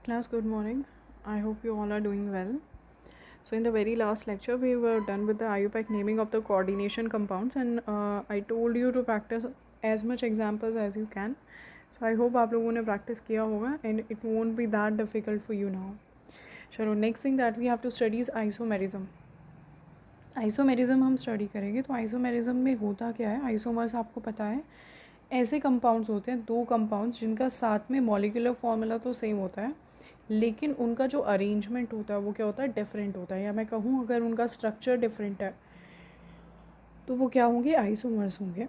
Class, good morning. I hope you all are doing well. So, in the very last lecture, we were done with the IUPAC naming of the coordination compounds, and I told you to practice as much examples as you can. So, I hope आप लोगों ने practice किया होगा and it won't be that difficult for you now. चलो, next thing that we have to study is isomerism. Isomerism हम study करेंगे। तो isomerism में होता क्या है, आइसोमर्स आपको पता है ऐसे कंपाउंड्स होते हैं, दो कंपाउंड्स जिनका साथ में मॉलिक्यूलर फॉर्मूला तो सेम होता है, लेकिन उनका जो अरेंजमेंट होता है वो क्या होता है, डिफरेंट होता है। या मैं कहूँ अगर उनका स्ट्रक्चर डिफरेंट है तो वो क्या होंगे, आइसोमर्स होंगे।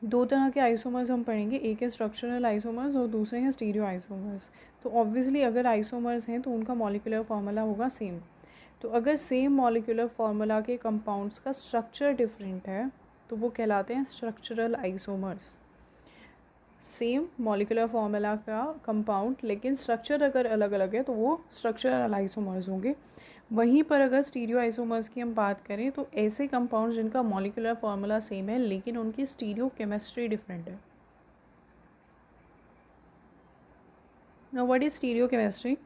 दो तरह के आइसोमर्स हम पढ़ेंगे, एक है स्ट्रक्चरल आइसोमर्स और दूसरे हैं स्टीरियो आइसोमर्स। तो ऑब्वियसली अगर आइसोमर्स हैं तो उनका मॉलिक्यूलर फार्मूला होगा सेम। तो अगर सेम मॉलिक्यूलर फार्मूला के कंपाउंड्स का स्ट्रक्चर डिफरेंट है तो वो कहलाते हैं structural isomers. Same molecular formula का कंपाउंड लेकिन स्ट्रक्चर अगर अलग अलग है तो वो स्ट्रक्चरल आइसोमर्स होंगे। वहीं पर अगर स्टीरियो आइसोमर्स की हम बात करें तो ऐसे कंपाउंड्स जिनका मॉलिक्यूलर फार्मूला सेम है लेकिन उनकी स्टीरियो केमिस्ट्री डिफरेंट है। Now what is stereo chemistry?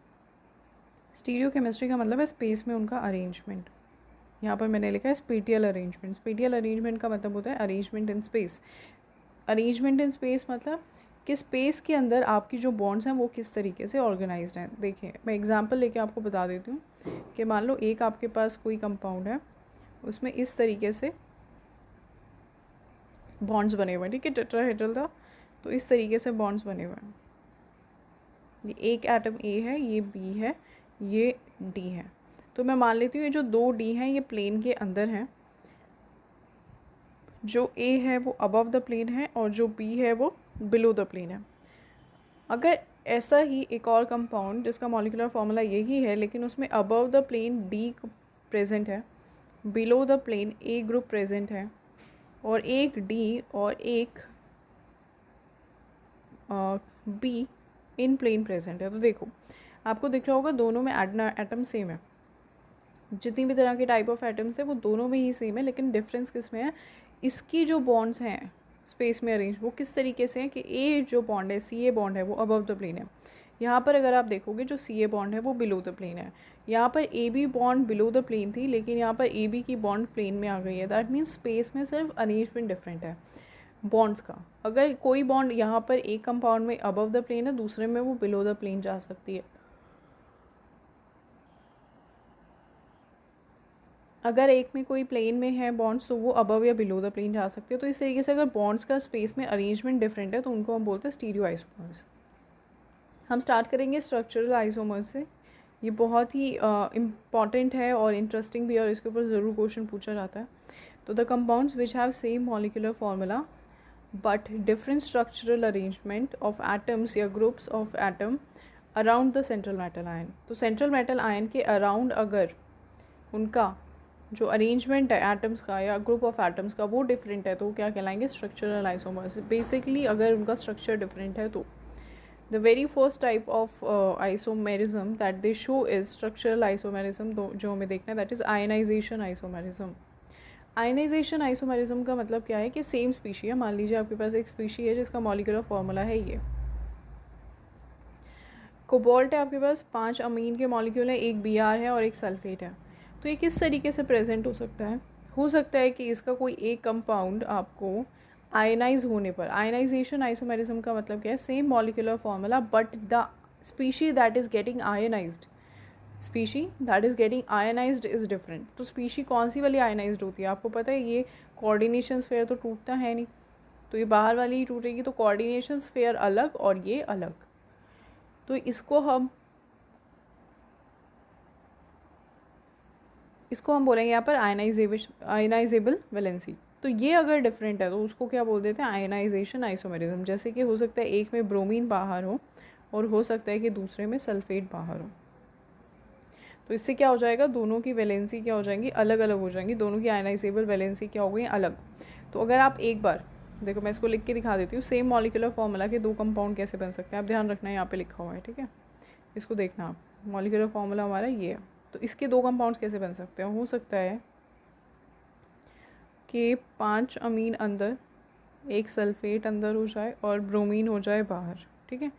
Stereo chemistry का मतलब है स्पेस में उनका अरेंजमेंट। यहाँ पर मैंने लिखा है स्पेटियल अरेंजमेंट। स्पेटियल अरेंजमेंट का मतलब होता है arrangement in space. Arrangement in space मतलब कि स्पेस के अंदर आपकी जो बॉन्ड्स हैं वो किस तरीके से ऑर्गेनाइज्ड हैं। देखिए मैं एग्जांपल लेके आपको बता देती हूँ कि मान लो एक आपके पास कोई कंपाउंड है, उसमें इस तरीके से बॉन्ड्स बने हुए हैं, ठीक है, टेट्राहेड्रल था तो इस तरीके से बॉन्ड्स बने हुए हैं। ये एक एटम ए है, ये बी है, ये डी है। तो मैं मान लेती हूँ ये जो दो डी हैं ये प्लेन के अंदर हैं, जो ए है वो अबव द प्लेन है और जो बी है वो बिलो द प्लेन है। अगर ऐसा ही एक और कंपाउंड जिसका मॉलिक्यूलर फार्मूला यही है लेकिन उसमें above the plane D present है, below the plane A group present है और एक डी और एक बी इन प्लेन प्रेजेंट है, तो देखो आपको दिख रहा होगा दोनों में एटम सेम है। जितनी भी तरह के टाइप ऑफ एटम्स है वो दोनों में ही सेम है, लेकिन डिफरेंस किस में है, इसकी जो बॉन्ड्स हैं स्पेस में अरेंज वो किस तरीके से हैं कि ए जो बॉन्ड है, सी ए बॉन्ड है, वो अबव द प्लेन है। यहाँ पर अगर आप देखोगे जो सी ए बॉन्ड है वो बिलो द प्लेन है। यहाँ पर A B bond below the plane थी लेकिन यहाँ पर ए बी की बॉन्ड प्लेन में आ गई है। दैट मीन्स स्पेस में सिर्फ अरेंजमेंट डिफरेंट है बॉन्ड्स का। अगर कोई बॉन्ड यहाँ पर एक कंपाउंड में अबव द प्लेन है, दूसरे में वो बिलो द प्लेन जा सकती है। अगर एक में कोई प्लेन में है बॉन्ड्स तो वो अबव या बिलो द प्लेन जा सकते हैं। तो इस तरीके से अगर बॉन्ड्स का स्पेस में अरेंजमेंट डिफरेंट है तो उनको हम बोलते हैं स्टीरियो आइसोमर्स। हम स्टार्ट करेंगे स्ट्रक्चरल आइसोमर्स से। ये बहुत ही इम्पॉर्टेंट है और इंटरेस्टिंग भी है और इसके ऊपर ज़रूर क्वेश्चन पूछा जाता है। तो the compounds which have same molecular formula but different structural arrangement of atoms या groups of atom around the central metal ion. तो सेंट्रल मेटल आयन के अराउंड अगर उनका जो अरेंजमेंट है एटम्स का या ग्रुप ऑफ एटम्स का वो डिफरेंट है तो क्या कहलाएंगे, स्ट्रक्चरल आइसोमर्स। बेसिकली अगर उनका स्ट्रक्चर डिफरेंट है तो the very first type of isomerism that they show is structural isomerism, जो हमें देखना है that is ionization isomerism. Ionization isomerism का मतलब क्या है कि सेम स्पीशी है, मान लीजिए आपके पास एक स्पीशी है जिसका मॉलिक्यूलर फार्मूला है ये कोबाल्ट है, आपके पास 5 अमीन के मॉलिक्यूल है, एक बी आर है और एक सल्फेट है। तो ये किस तरीके से प्रेजेंट हो सकता है कि इसका कोई एक कंपाउंड आपको आयनाइज होने पर, आयनाइजेशन आइसोमेरिज्म का मतलब क्या है, same molecular formula but the species that is getting ionised, species that is getting ionised is different. तो स्पीशी कौन सी वाली आयनाइज्ड होती है आपको पता है, ये कोऑर्डिनेशन स्फेयर तो टूटता है नहीं, तो ये बाहर वाली ही टूटेगी। तो कोऑर्डिनेशन स्फेयर अलग और ये अलग, तो इसको हम बोलेंगे यहाँ पर आयनाइजेबल वैलेंसी। तो ये अगर डिफरेंट है तो उसको क्या बोल देते हैं, आयनाइजेशन आइसोमेरिज्म। जैसे कि हो सकता है एक में ब्रोमीन बाहर हो और हो सकता है कि दूसरे में सल्फेट बाहर हो। तो इससे क्या हो जाएगा, दोनों की वैलेंसी क्या हो जाएंगी, अलग अलग हो जाएंगी, दोनों की आयनाइजेबल वैलेंसी क्या हो गई, अलग। तो अगर आप एक बार देखो, मैं इसको लिख के दिखा देती हूँ, सेम मॉलिक्यूलर फार्मूला के दो कंपाउंड कैसे बन सकते हैं, आप ध्यान रखना यहाँ पे लिखा हुआ है, ठीक है, इसको देखना आप। मॉलिक्यूलर फार्मूला हमारा ये है, तो इसके दो कंपाउंड्स कैसे बन सकते हैं, हो सकता है कि 5 अमीन अंदर, एक सल्फेट अंदर हो जाए और ब्रोमीन हो जाए बाहर, ठीक है।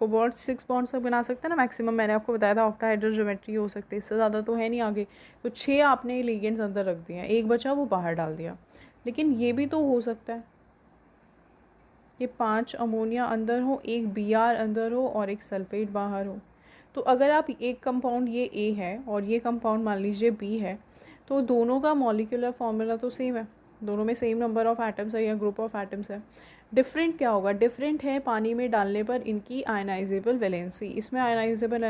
कोबाल्ट 6 बॉन्ड्स तक बना सकता है ना मैक्सिमम, मैंने आपको बताया था ऑक्टाहेड्रल ज्योमेट्री हो सकती है, इससे ज़्यादा तो है नहीं आगे। तो 6 आपने लिगेंड्स अंदर रख दिए हैं, एक बचा वो बाहर डाल दिया। लेकिन ये भी तो हो सकता है कि 5 अमोनिया अंदर हो, एक Br अंदर हो और एक सल्फेट बाहर हो। तो अगर आप एक कंपाउंड ये A है और ये कंपाउंड मान लीजिए B है, तो दोनों का मॉलिक्यूलर फॉर्मूला तो सेम है, दोनों में सेम नंबर ऑफ़ एटम्स है या ग्रुप ऑफ एटम्स है। डिफरेंट क्या होगा, डिफरेंट है पानी में डालने पर इनकी आयनाइजेबल वैलेंसी। इसमें आयनाइजेबल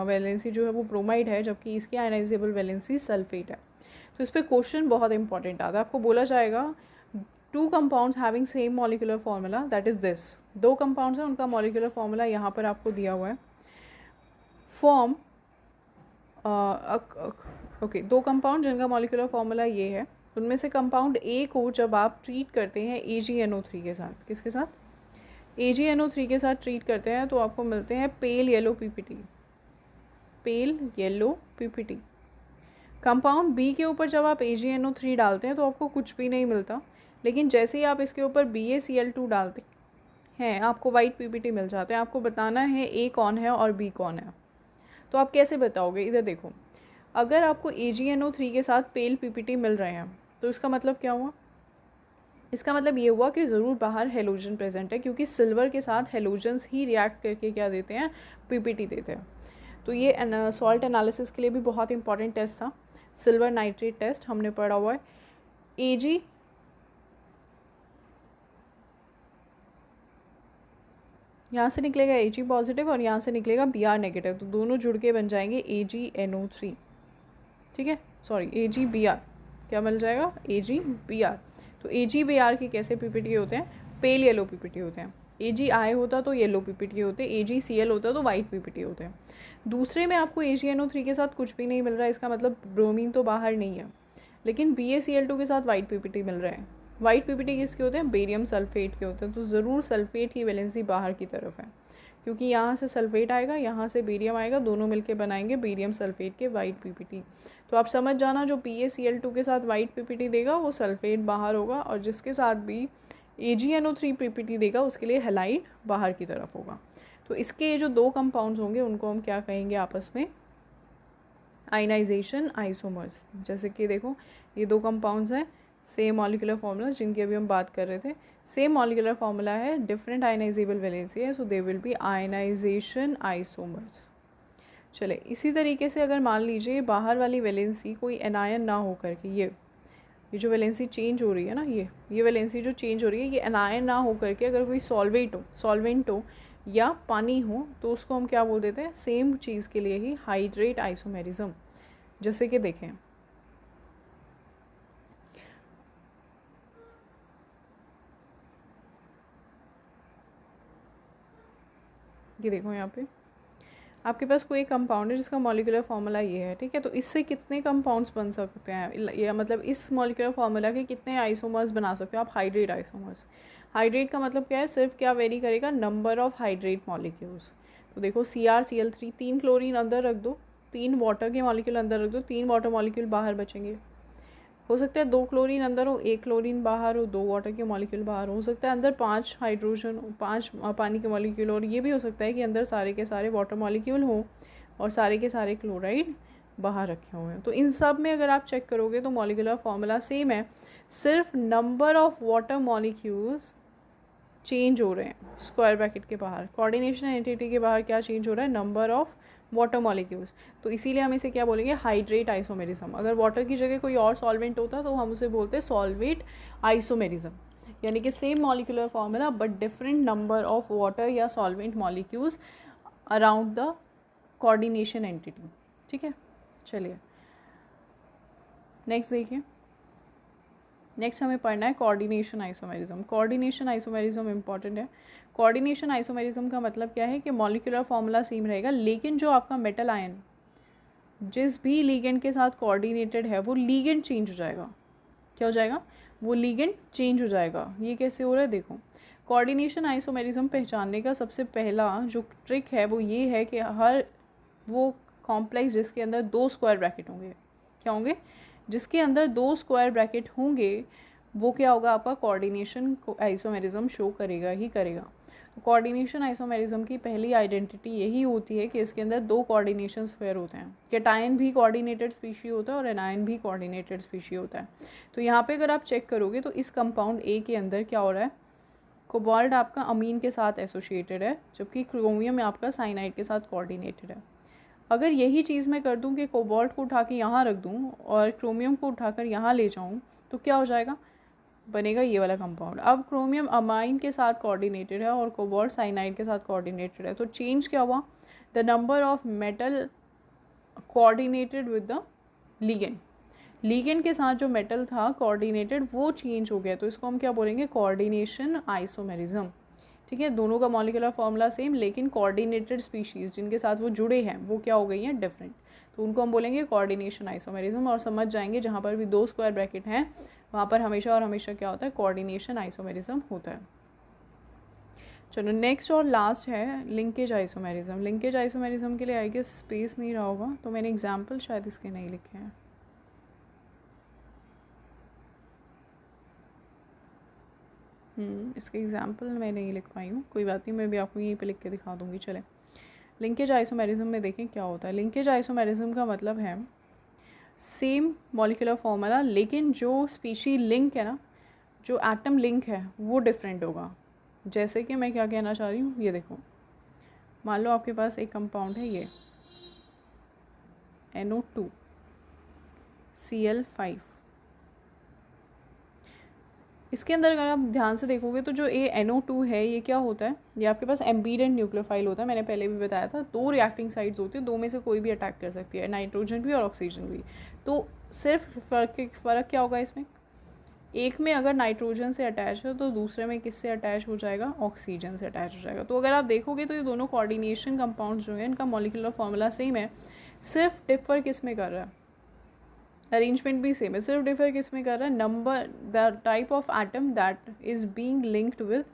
वैलेंसी जो है वो ब्रोमाइड है, जबकि इसकी आयनाइजेबल वैलेंसी सल्फेट है। तो इस पर क्वेश्चन बहुत इंपॉर्टेंट आता है, आपको बोला जाएगा two compounds having same molecular formula that is this. दो कंपाउंड्स हैं, उनका मॉलिक्यूलर फार्मूला यहाँ पर आपको दिया हुआ है। फॉर्म ओके, दो कंपाउंड जिनका मॉलिक्यूलर फार्मूला ये है, उनमें से कंपाउंड ए को जब आप ट्रीट करते हैं AgNO3 के साथ, किसके साथ, AgNO3 के साथ ट्रीट करते हैं, तो आपको मिलते हैं pale yellow PPT, pale yellow PPT। Compound B के ऊपर जब आप AgNO3 डालते हैं तो आपको कुछ भी नहीं मिलता, लेकिन जैसे ही आप इसके ऊपर BaCl2 डालते हैं आपको वाइट PPT मिल जाते हैं। आपको बताना है A कौन है और B कौन है। तो आप कैसे बताओगे, इधर देखो, अगर आपको AgNO3 के साथ पेल PPT मिल रहे हैं तो इसका मतलब क्या हुआ, इसका मतलब ये हुआ कि ज़रूर बाहर हेलोजन प्रेजेंट है, क्योंकि सिल्वर के साथ हेलोजन्स ही रिएक्ट करके क्या देते हैं, PPT देते हैं। तो ये सॉल्ट एनालिसिस के लिए भी बहुत इंपॉर्टेंट टेस्ट था, सिल्वर नाइट्रेट टेस्ट हमने पढ़ा हुआ है। Ag यहाँ से निकलेगा Ag पॉजिटिव और यहाँ से निकलेगा Br नेगेटिव, तो दोनों जुड़ के बन जाएंगे AgNO3, ठीक है, सॉरी AgBr, क्या मिल जाएगा, AgBr। तो AgBr के कैसे PPT होते हैं, पेल येलो PPT होते हैं। Agi होता तो येलो PPT होते, AgCl होता तो वाइट PPT होते हैं। दूसरे में आपको AgNO3 के साथ कुछ भी नहीं मिल रहा है, इसका मतलब ब्रोमीन तो बाहर नहीं है, लेकिन BaCl2 के साथ वाइट PPT मिल रहे हैं। वाइट PPT किसके होते हैं, बेरियम सल्फेट के होते हैं, तो ज़रूर सल्फेट की वैलेंसी बाहर की तरफ है, क्योंकि यहाँ से सल्फेट आएगा, यहाँ से बेरियम आएगा, दोनों मिलके बनाएंगे बेरियम सल्फेट के वाइट PPT। तो आप समझ जाना, जो BaCl2 के साथ वाइट PPT देगा वो सल्फेट बाहर होगा, और जिसके साथ भी AgNO3 PPT देगा उसके लिए हैलाइड बाहर की तरफ होगा। तो इसके जो दो कंपाउंड्स होंगे उनको हम क्या कहेंगे आपस में, आयनाइजेशन आइसोमर्स। जैसे कि देखो ये दो कंपाउंड्स हैं, सेम मॉलिक्यूलर फार्मूला जिनकी अभी हम बात कर रहे थे, सेम मॉलिक्यूलर फार्मूला है, डिफरेंट आयनाइजेबल वैलेंसी है, so they will be ionisation isomers. चले इसी तरीके से अगर मान लीजिए बाहर वाली वैलेंसी कोई एनायन ना हो करके, ये जो वैलेंसी चेंज हो रही है ना, ये वैलेंसी जो चेंज हो रही है ये एनायन ना हो करके अगर कोई सॉल्वेंट हो या पानी हो, तो उसको हम क्या बोल देते हैं, सेम चीज़ के लिए ही हाइड्रेट आइसोमेरिज्म। जैसे कि देखें ये देखो, यहाँ पे आपके पास कोई कंपाउंड है जिसका मॉलिक्यूलर फार्मूला ये है, ठीक है, तो इससे कितने कंपाउंड्स बन सकते हैं, या मतलब इस मॉलिक्यूलर फार्मूला के कितने आइसोमर्स बना सकते हो आप, हाइड्रेट आइसोमर्स। हाइड्रेट का मतलब क्या है, सिर्फ क्या वेरी करेगा, नंबर ऑफ़ हाइड्रेट मॉलिक्यूल्स। तो देखो CrCl3, 3 क्लोरीन अंदर रख दो, 3 वाटर के मॉलिक्यूल अंदर रख दो, 3 वाटर मॉलिक्यूल बाहर बचेंगे। हो सकता है 2 क्लोरीन अंदर हो, 1 क्लोरीन बाहर हो, 2 वाटर के मॉलिक्यूल बाहर हो सकता है अंदर 5 हाइड्रोजन, 5 पानी के मॉलिक्यूल, और ये भी हो सकता है कि अंदर सारे के सारे वाटर मॉलिक्यूल हों और सारे के सारे क्लोराइड बाहर रखे हुए हैं। तो इन सब में अगर आप चेक करोगे तो मॉलिक्यूलर फार्मूला सेम है, सिर्फ number of water molecules change हो रहे हैं। स्क्वायर ब्रैकेट के बाहर कोऑर्डिनेशन एंटिटी के बाहर क्या चेंज हो रहा है, नंबर ऑफ़ वाटर मॉलिक्यूल्स। तो इसीलिए हम इसे क्या बोलेंगे, हाइड्रेट आइसोमेरिज्म। अगर वाटर की जगह कोई और सॉल्वेंट होता तो हम उसे बोलते सॉल्वेट आइसोमेरिज्म, यानी कि same molecular formula but different number of water या solvent molecules around the coordination entity, ठीक है। चलिए नेक्स्ट देखिए, नेक्स्ट हमें पढ़ना है coordination isomerism. Coordination isomerism important है। कोऑर्डिनेशन आइसोमेरिज्म का मतलब क्या है कि मॉलिक्यूलर फार्मूला सेम रहेगा, लेकिन जो आपका मेटल आयन जिस भी लीगेंड के साथ कोऑर्डिनेटेड है वो लीगेंड चेंज हो जाएगा। क्या हो जाएगा, वो लीगेंड चेंज हो जाएगा। ये कैसे हो रहा है, देखो कोऑर्डिनेशन आइसोमेरिज्म पहचानने का सबसे पहला जो ट्रिक है वो ये है कि हर वो कॉम्प्लेक्स जिसके अंदर 2 स्क्वायर ब्रैकेट होंगे, क्या होंगे, जिसके अंदर 2 स्क्वायर ब्रैकेट होंगे वो क्या होगा, आपका कोऑर्डिनेशन आइसोमेरिज्म शो करेगा ही करेगा। कोऑर्डिनेशन आइसोमेरिज्म की पहली आइडेंटिटी यही होती है कि इसके अंदर दो कोऑर्डिनेशन स्क्वायर होते हैं। कैटायन भी कोऑर्डिनेटेड स्पीशी होता है और एनायन भी कोऑर्डिनेटेड स्पीशी होता है। तो यहाँ पे अगर आप चेक करोगे तो इस कंपाउंड ए के अंदर क्या हो रहा है, कोबाल्ट आपका अमीन के साथ एसोसिएटेड है, जबकि क्रोमियम आपका साइनाइड के साथ कोऑर्डिनेटेड है। अगर यही चीज़ मैं कर दूँ कि कोबाल्ट को उठा के यहाँ रख दूँ और क्रोमियम को उठाकर यहाँ ले जाऊँ तो क्या हो जाएगा, बनेगा ये वाला कंपाउंड। अब क्रोमियम अमाइन के साथ कोऑर्डिनेटेड है और कोबाल्ट साइनाइड के साथ कोऑर्डिनेटेड है, तो चेंज क्या हुआ, the number of metal coordinated with the ligand. Ligand के साथ जो मेटल था कोऑर्डिनेटेड वो चेंज हो गया, तो इसको हम क्या बोलेंगे, कोऑर्डिनेशन आइसोमेरिज्म। ठीक है, दोनों का मॉलिक्यूलर फॉर्मूला सेम, लेकिन कोऑर्डिनेटेड स्पीशीज़ जिनके साथ वो जुड़े हैं वो क्या हो गई हैं, डिफरेंट, तो उनको हम बोलेंगे कोऑर्डिनेशन आइसोमेरिज्म। और समझ जाएंगे जहाँ पर भी दो स्क्वायर ब्रैकेट हैं वहाँ पर हमेशा और हमेशा क्या होता है, कोऑर्डिनेशन आइसोमेरिज्म होता है। चलो नेक्स्ट और लास्ट है लिंकेज आइसोमेरिज्म। लिंकेज आइसोमेरिज्म के लिए आई गेस स्पेस नहीं रहा होगा, तो मैंने एग्जाम्पल शायद इसके नहीं लिखे हैं। इसके एग्जाम्पल मैं नहीं लिख पाई हूँ, कोई बात नहीं, मैं भी आपको यहीं पे लिख के दिखा दूँगी। चले, लिंकेज आइसोमेरिज्म में देखें क्या होता है। लिंकेज आइसोमेरिज्म का मतलब है सेम मॉलिक्यूलर फॉर्मूला, लेकिन जो स्पीशी लिंक है ना, जो एटम लिंक है वो डिफरेंट होगा। जैसे कि मैं क्या कहना चाह रही हूँ, ये देखो, मान लो आपके पास एक कंपाउंड है ये NO2 Cl5। इसके अंदर अगर आप ध्यान से देखोगे तो जो ये NO2 है ये क्या होता है, ये आपके पास एम्बीडेंट न्यूक्लियोफाइल होता है। मैंने पहले भी बताया था, दो रिएक्टिंग साइड्स होती है, दो में से कोई भी अटैक कर सकती है, नाइट्रोजन भी और ऑक्सीजन भी। तो सिर्फ फ़र्क क्या होगा इसमें, एक में अगर नाइट्रोजन से अटैच है तो दूसरे में किससे अटैच हो जाएगा, ऑक्सीजन से अटैच हो जाएगा। तो अगर आप देखोगे तो ये दोनों कोऑर्डिनेशन कंपाउंड्स जो हैं इनका मॉलिक्यूलर फॉर्मूला सेम है, सिर्फ डिफर किस में कर रहा है, अरेंजमेंट भी सेम है, सिर्फ डिफर किस में कर रहा है, number, the type of atom that is being linked with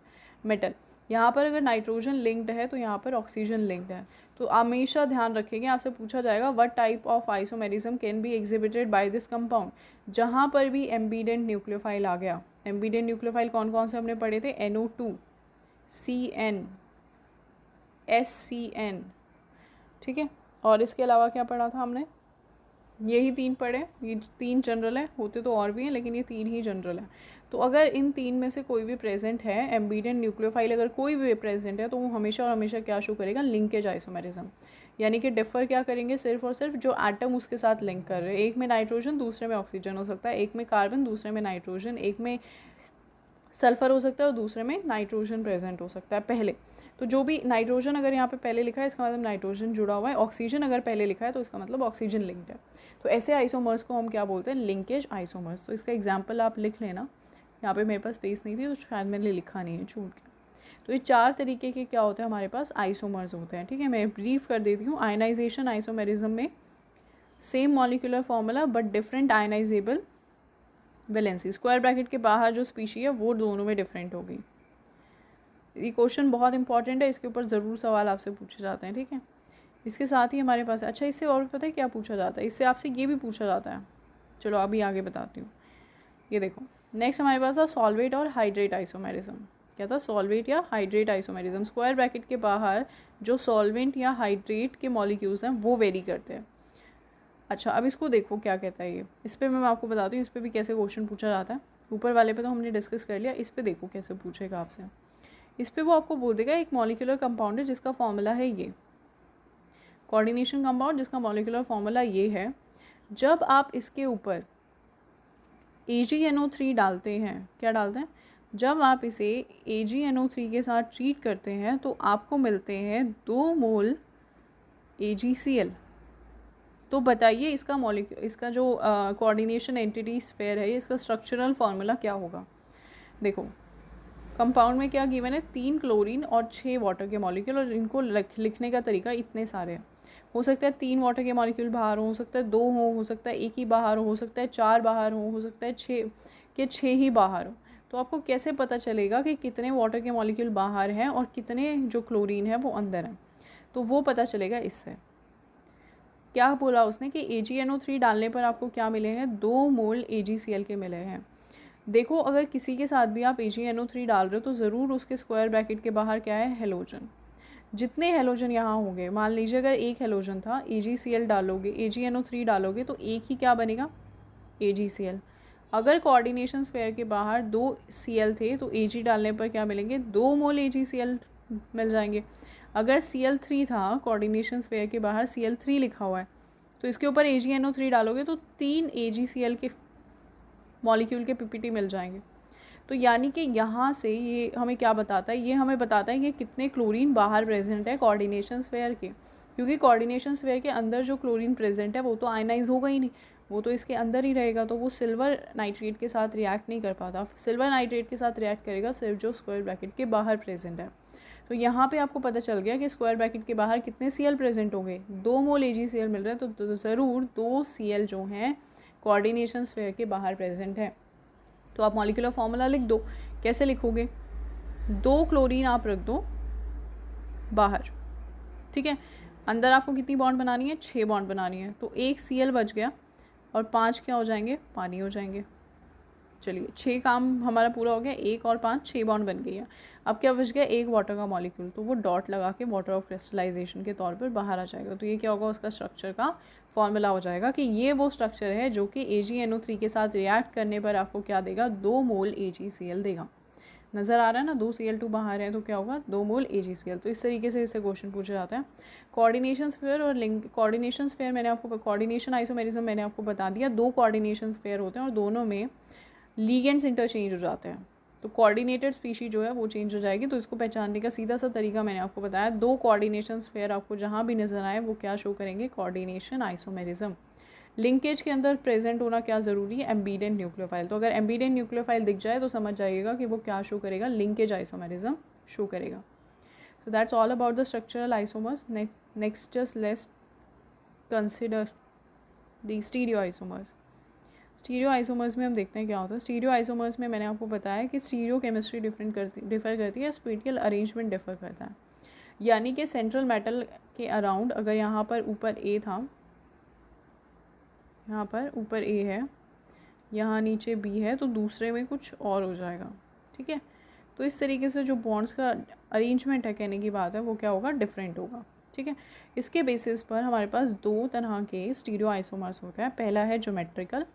metal. यहाँ पर अगर नाइट्रोजन लिंक्ड है तो यहाँ पर ऑक्सीजन लिंक्ड है। तो हमेशा ध्यान रखेंगे, आपसे पूछा जाएगा what type of isomerism can be exhibited by this compound. जहाँ पर भी एम्बीडेंट न्यूक्लियोफाइल आ गया, एम्बीडेंट न्यूक्लियोफाइल कौन कौन से हमने पढ़े थे, NO2 CN SCN, ठीक है, और इसके अलावा क्या पढ़ा था हमने, यही तीन पढ़े, ये तीन जनरल है, होते तो और भी हैं लेकिन ये तीन ही जनरल है। तो अगर इन तीन में से कोई भी प्रेजेंट है, एम्बीडेंट न्यूक्लियोफाइल अगर कोई भी प्रेजेंट है, तो वो हमेशा और हमेशा क्या शो करेगा, लिंकेज आइसोमेरिज्म। यानी कि डिफर क्या करेंगे, सिर्फ और सिर्फ जो एटम उसके साथ लिंक कर रहे हैं, एक में नाइट्रोजन दूसरे में ऑक्सीजन हो सकता है, एक में कार्बन दूसरे में नाइट्रोजन, एक में सल्फर हो सकता है और दूसरे में नाइट्रोजन प्रेजेंट हो सकता है पहले। तो जो भी नाइट्रोजन अगर यहाँ पे पहले लिखा है इसका मतलब नाइट्रोजन जुड़ा हुआ है, ऑक्सीजन अगर पहले लिखा है तो इसका मतलब ऑक्सीजन लिंक्ड है। तो ऐसे आइसोमर्स को हम क्या बोलते हैं, लिंकेज आइसोमर्स। तो इसका एग्जाम्पल आप लिख लेना, यहाँ पे मेरे पास स्पेस नहीं थी तो शायद मैंने लिखा नहीं है छूट के। तो ये चार तरीके के क्या होते हैं हमारे पास, आइसोमर्स होते हैं। ठीक है, मैं ब्रीफ कर देती हूँ। आयनाइजेशन आइसोमेरिज्म में same molecular formula but different ionisable valency, square bracket के बाहर जो स्पीशी है वो दोनों में डिफरेंट होगी। ये क्वेश्चन बहुत इंपॉर्टेंट है, इसके ऊपर ज़रूर सवाल आपसे पूछे जाते हैं। ठीक है, इसके साथ ही हमारे पास, अच्छा इससे और पता है क्या पूछा जाता है, इससे आपसे ये भी पूछा जाता है, चलो अभी आगे बताती हूँ। ये देखो नेक्स्ट हमारे पास था सॉल्वेट और हाइड्रेट आइसोमेरिज्म। क्या था, सॉल्वेट या हाइड्रेट आइसोमेरिज्म। स्क्वायर ब्रैकेट के बाहर जो सॉल्वेंट या हाइड्रेट के मॉलिक्यूल्स हैं वो वेरी करते हैं। अच्छा अब इसको देखो क्या कहता है ये, इस पर मैं आपको बताती हूँ इस पर भी कैसे क्वेश्चन पूछा जाता है। ऊपर वाले पे तो हमने डिस्कस कर लिया, इस पर देखो कैसे पूछेगा आपसे। इस पर वो आपको बोल देगा एक मॉलिक्यूलर कंपाउंड है जिसका फॉर्मूला है ये, कोऑर्डिनेशन कंपाउंड जिसका मॉलिक्यूलर फॉर्मूला ये है। जब आप इसके ऊपर AgNO3 डालते हैं, क्या डालते हैं, जब आप इसे AgNO3 के साथ ट्रीट करते हैं तो आपको मिलते हैं 2 मोल AgCl। तो बताइए इसका इसका जो कोऑर्डिनेशन एंटिटी स्फेयर है, इसका स्ट्रक्चरल फार्मूला क्या होगा। देखो कंपाउंड में क्या गिवन है, 3 क्लोरीन और 6 वाटर के मॉलिक्यूल, और इनको लिखने का तरीका इतने सारे हैं। हो सकता है 3 वाटर के मॉलिक्यूल बाहर हो सकता है 2 हो सकता है 1 ही बाहर हो सकता है 4 बाहर हो सकता है 6 के 6 ही बाहर हो। तो आपको कैसे पता चलेगा कि कितने वाटर के मॉलिक्यूल बाहर हैं और कितने जो क्लोरीन है वो अंदर हैं, तो वो पता चलेगा इससे। क्या बोला उसने कि AgNO3 डालने पर आपको क्या मिले हैं, 2 मोल AgCl के मिले हैं। देखो अगर किसी के साथ भी आप AgNO3 डाल रहे हो तो ज़रूर उसके स्क्वायर ब्रैकेट के बाहर क्या है, हेलोजन। जितने हेलोजन यहाँ होंगे, मान लीजिए अगर एक हेलोजन था, AgCl डालोगे, AgNO3 डालोगे तो एक ही क्या बनेगा, AgCl। अगर कोऑर्डिनेशन स्फेयर के बाहर 2 Cl थे तो Ag डालने पर क्या मिलेंगे, 2 मोल AgCl मिल जाएंगे। अगर Cl3 था, कोऑर्डिनेशन स्फेयर के बाहर Cl3 लिखा हुआ है, तो इसके ऊपर AgNO3 डालोगे तो 3 AgCl के मॉलिक्यूल के PPT मिल जाएंगे। तो यानी कि यहाँ से ये हमें क्या बताता है, ये हमें बताता है कि कितने क्लोरीन बाहर प्रेजेंट है कोऑर्डिनेशन स्फेयर के, क्योंकि कोऑर्डिनेशन स्फेयर के अंदर जो क्लोरीन प्रेजेंट है वो तो आयनाइज होगा ही नहीं, वो तो इसके अंदर ही रहेगा, तो वो सिल्वर नाइट्रेट के साथ रिएक्ट नहीं कर पाता। सिल्वर नाइट्रेट के साथ रिएक्ट करेगा सिर्फ जो स्क्वायर ब्रैकेट के बाहर प्रेजेंट है। तो यहाँ पे आपको पता चल गया कि स्क्वायर ब्रैकेट के बाहर कितने Cl प्रेजेंट होंगे, 2 मोल AgCl मिल रहे हैं, तो ज़रूर 2 Cl जो हैं कोऑर्डिनेशन स्फेयर के बाहर प्रेजेंट है। तो आप मॉलिक्यूलर फॉर्मूला लिख दो। कैसे लिखोगे, 2 क्लोरीन आप रख दो बाहर, ठीक है। अंदर आपको कितनी बॉन्ड बनानी है, 6 बॉन्ड बनानी है, तो 1 Cl बच गया और 5 क्या हो जाएंगे, पानी हो जाएंगे। चलिए 6 काम हमारा पूरा हो गया, 1 और 5 6 बॉन्ड बन गई है। अब क्या बच गया, एक वाटर का मॉलिक्यूल, तो वो डॉट लगा के वाटर ऑफ क्रिस्टलाइजेशन के तौर पर बाहर आ जाएगा। तो ये क्या होगा, उसका स्ट्रक्चर का फॉर्मूला हो जाएगा कि ये वो स्ट्रक्चर है जो कि AgNO3 के साथ रिएक्ट करने पर आपको क्या देगा, 2 मोल AgCl देगा। नज़र आ रहा है ना, 2 Cl2 बाहर है तो क्या होगा, 2 मोल AgCl। तो इस तरीके से इससे क्वेश्चन पूछा जाता है। कोऑर्डिनेशन स्फीयर और लिंक, कोऑर्डिनेशन स्फीयर मैंने आपको, कोऑर्डिनेशन आइसोमेरिज्म मैंने आपको बता दिया, 2 कोऑर्डिनेशन स्फीयर होते हैं और दोनों में लीगेंड्स इंटरचेंज हो जाते हैं, तो कोऑर्डिनेटेड स्पीशी जो है वो चेंज हो जाएगी। तो इसको पहचानने का सीधा सा तरीका मैंने आपको बताया, 2 कोऑर्डिनेशन स्फीयर आपको जहाँ भी नज़र आए वो क्या शो करेंगे, कोऑर्डिनेशन आइसोमेरिज्म। लिंकेज के अंदर प्रेजेंट होना क्या ज़रूरी है, एम्बीडेंट न्यूक्लियोफाइल। तो अगर एम्बीडेंट न्यूक्लियोफाइल दिख जाए तो समझ जाइएगा कि वो क्या शो करेगा, लिंकेज आइसोमेरिज्म शो करेगा। So that's all about the structural isomers. Next just let's consider the stereoisomers. Stereoisomers में हम देखते हैं क्या होता है। स्टीरियोआइसोमर्स में मैंने आपको बताया कि स्टीरियो केमिस्ट्री डिफर करती है, स्पेटियल अरेंजमेंट डिफर करता है। यानी कि सेंट्रल मेटल के अराउंड अगर यहाँ पर ऊपर A था, यहाँ पर ऊपर A है, यहाँ नीचे B है, तो दूसरे में कुछ और हो जाएगा, ठीक है। तो इस तरीके से जो बॉन्ड्स का अरेंजमेंट है, कहने की बात है, वो क्या होगा, डिफरेंट होगा, ठीक है। इसके बेसिस पर हमारे पास 2 तरह के स्टीरियो आइसोमर्स होते हैं। पहला है ज्योमेट्रिकल,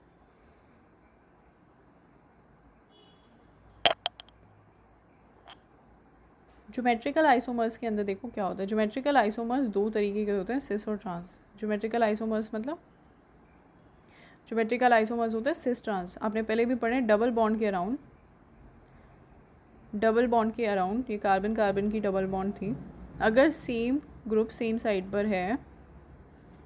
ज्योमेट्रिकल आइसोमर्स के अंदर देखो क्या होता है। ज्योमेट्रिकल आइसोमर्स 2 तरीके के होते हैं, सिस और ट्रांस। ज्योमेट्रिकल आइसोमर्स मतलब, ज्योमेट्रिकल आइसोमर्स होते हैं सिस ट्रांस, आपने पहले भी पढ़े, डबल बॉन्ड के अराउंड, डबल बॉन्ड के अराउंड, ये कार्बन कार्बन की डबल बॉन्ड थी, अगर सेम ग्रुप सेम साइड पर है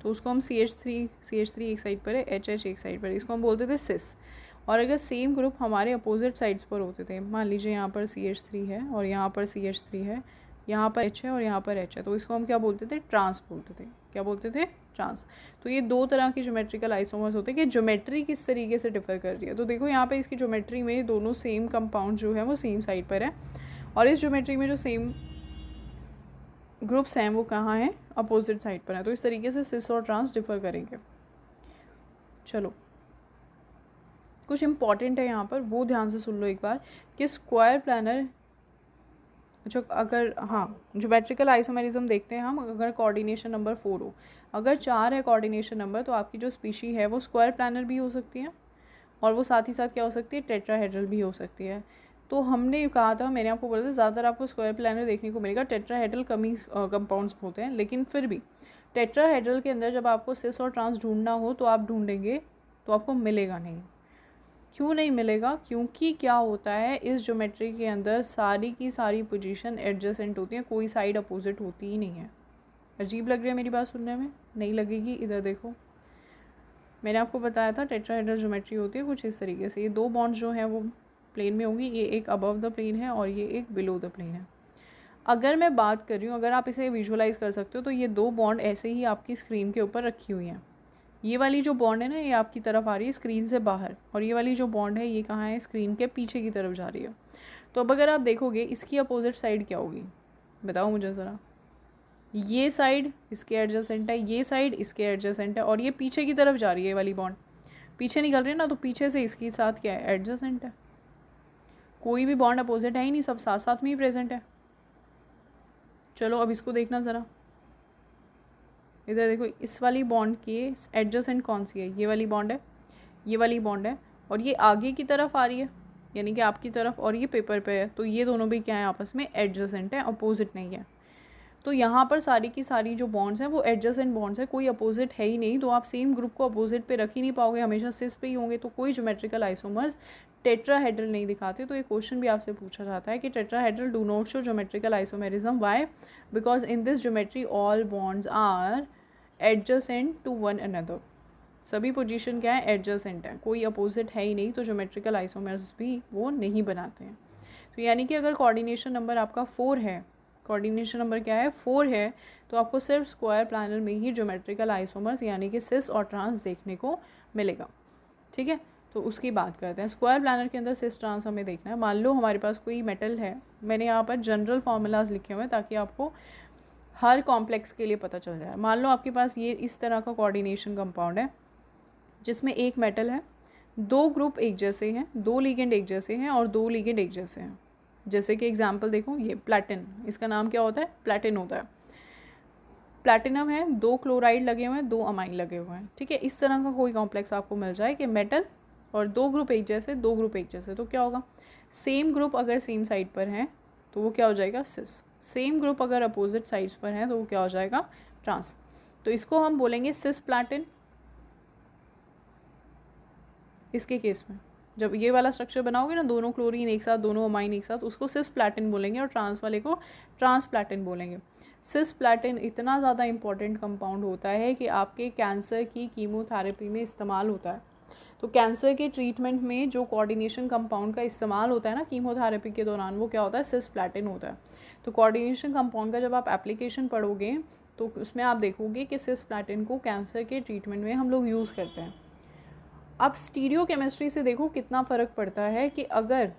तो उसको हम CH3 एक साइड पर है, HH एक साइड पर है, इसको हम बोलते थे सिस। और अगर सेम ग्रुप हमारे अपोजिट साइड्स पर होते थे, मान लीजिए यहाँ पर CH3 है और यहाँ पर CH3 है, यहाँ पर H है और यहाँ पर H है, तो इसको हम क्या बोलते थे, ट्रांस बोलते थे। क्या बोलते थे, ट्रांस। तो ये 2 तरह की ज्योमेट्रिकल आइसोमर्स होते हैं कि ज्योमेट्री किस तरीके से डिफर कर रही है। तो देखो यहाँ पे इसकी ज्योमेट्री में दोनों सेम कंपाउंड जो है वो सेम साइड पर है, और इस ज्योमेट्री में जो सेम ग्रुप्स हैं वो कहाँ हैं, अपोजिट साइड पर है। तो इस तरीके से सिस और ट्रांस डिफर करेंगे। चलो कुछ इंपॉर्टेंट है यहाँ पर, वो ध्यान से सुन लो एक बार, कि स्क्वायर प्लानर जो, अगर हाँ ज्योमेट्रिकल आइसोमेरिज्म देखते हैं हम, अगर कोऑर्डिनेशन नंबर 4 हो, अगर 4 है कोऑर्डिनेशन नंबर, तो आपकी जो स्पीशी है वो स्क्वायर प्लानर भी हो सकती है और वो साथ ही साथ क्या हो सकती है, टेट्राहेड्रल भी हो सकती है। तो हमने कहा था, मैंने आपको बोला था, ज़्यादातर आपको स्क्वायर प्लानर देखने को मिलेगा, टेट्राहेड्रल कम ही कंपाउंड्स होते हैं, लेकिन फिर भी टेट्राहेड्रल के अंदर जब आपको सिस और ट्रांस ढूंढना हो तो आप ढूंढेंगे तो आपको मिलेगा नहीं। क्यों नहीं मिलेगा, क्योंकि क्या होता है, इस ज्योमेट्री के अंदर सारी की सारी पोजीशन एडजेसेंट होती है, कोई साइड अपोजिट होती ही नहीं है। अजीब लग रही है मेरी बात सुनने में, नहीं लगेगी, इधर देखो, मैंने आपको बताया था टेट्राहेड्रल ज्योमेट्री होती है कुछ इस तरीके से। ये 2 बॉन्ड्स जो हैं वो प्लेन में होंगी, ये एक अबव द प्लेन है और ये एक बिलो द प्लेन है। अगर मैं बात कर रही हूँ, अगर आप इसे विजुअलाइज़ कर सकते हो, तो ये 2 बॉन्ड ऐसे ही आपकी स्क्रीन के ऊपर रखी हुई हैं। ये वाली जो बॉन्ड है ना, ये आपकी तरफ आ रही है स्क्रीन से बाहर, और ये वाली जो बॉन्ड है ये कहाँ है, स्क्रीन के पीछे की तरफ जा रही है। तो अब अगर आप देखोगे इसकी अपोजिट साइड क्या होगी, बताओ मुझे ज़रा। ये साइड इसके एडजेसेंट है, ये साइड इसके एडजेसेंट है, और ये पीछे की तरफ जा रही है, ये वाली बॉन्ड पीछे निकल रही है ना, तो पीछे से इसके साथ क्या है, एडजेसेंट है। कोई भी बॉन्ड अपोजिट है ही नहीं, सब साथ साथ में ही प्रेजेंट है। चलो अब इसको देखना ज़रा, इधर देखो, इस वाली बॉन्ड की एडजेसेंट कौन सी है, ये वाली बॉन्ड है, ये वाली बॉन्ड है, और ये आगे की तरफ आ रही है यानी कि आपकी तरफ, और ये पेपर पे है, तो ये दोनों भी क्या है, आपस में एडजेसेंट है, अपोजिट नहीं है। तो यहाँ पर सारी की सारी जो बॉन्ड्स हैं वो एडजेसेंट बॉन्ड्स है, कोई अपोजिट है ही नहीं, तो आप सेम ग्रुप को अपोजिट पे रख ही नहीं पाओगे, हमेशा सिस पे ही होंगे। तो कोई ज्योमेट्रिकल आइसोमर्स टेट्राहेड्रल नहीं दिखाते। तो ये क्वेश्चन भी आपसे पूछा जाता है कि tetrahedral do not show geometrical isomerism, why? Because in this geometry all bonds are adjacent to one another. सभी पोजीशन क्या है, एडजेसेंट है, कोई अपोजिट है ही नहीं, तो ज्योमेट्रिकल आइसोमर्स भी वो नहीं बनाते हैं। तो यानी कि अगर कोऑर्डिनेशन नंबर आपका 4 है, कोऑर्डिनेशन नंबर क्या है, 4 है, तो आपको सिर्फ स्क्वायर प्लानर में ही ज्योमेट्रिकल आइसोमर्स यानी कि सिस और ट्रांस देखने को मिलेगा। ठीक है, तो उसकी बात करते हैं। स्क्वायर प्लानर के अंदर सिस ट्रांस हमें देखना है। मान लो हमारे पास कोई मेटल है, मैंने यहाँ पर जनरल फार्मूलाज लिखे हुए हैं ताकि आपको हर कॉम्प्लेक्स के लिए पता चल जाए। मान लो आपके पास ये इस तरह का कोऑर्डिनेशन कंपाउंड है जिसमें एक मेटल है, दो ग्रुप एक जैसे हैं, दो लिगेंड एक जैसे हैं और दो लिगेंड एक जैसे हैं। जैसे कि एग्जांपल देखो, ये प्लैटिन, इसका नाम क्या होता है, प्लैटिन होता है। प्लैटिनम है, दो क्लोराइड लगे हुए हैं, दो अमाइन लगे हुए हैं। ठीक है, इस तरह का कोई कॉम्प्लेक्स आपको मिल जाए कि मेटल और दो ग्रुप एक जैसे, दो ग्रुप एक जैसे, तो क्या होगा, सेम ग्रुप अगर सेम साइड पर है तो वो क्या हो जाएगा, सिस। सेम ग्रुप अगर अपोजिट साइड्स पर है तो वो क्या हो जाएगा, ट्रांस। तो इसको हम बोलेंगे सिस प्लैटिन। इसके केस में जब ये वाला स्ट्रक्चर बनाओगे ना, दोनों क्लोरीन एक साथ, दोनों अमाइन एक साथ, उसको सिस प्लैटिन बोलेंगे और ट्रांस वाले को ट्रांस प्लैटिन बोलेंगे। सिस प्लैटिन इतना ज़्यादा इंपॉर्टेंट कंपाउंड होता है कि आपके कैंसर की कीमोथेरेपी में इस्तेमाल होता है। तो कैंसर के ट्रीटमेंट में जो कोऑर्डिनेशन कंपाउंड का इस्तेमाल होता है ना कीमोथेरेपी के दौरान, वो क्या होता है, सिस प्लैटिन होता है। तो कोऑर्डिनेशन कंपाउंड का जब आप एप्लीकेशन पढ़ोगे तो उसमें आप देखोगे कि सिस प्लैटिन को कैंसर के ट्रीटमेंट में हम लोग यूज़ करते हैं। अब स्टीरियो केमिस्ट्री से देखो कितना फ़र्क पड़ता है कि अगर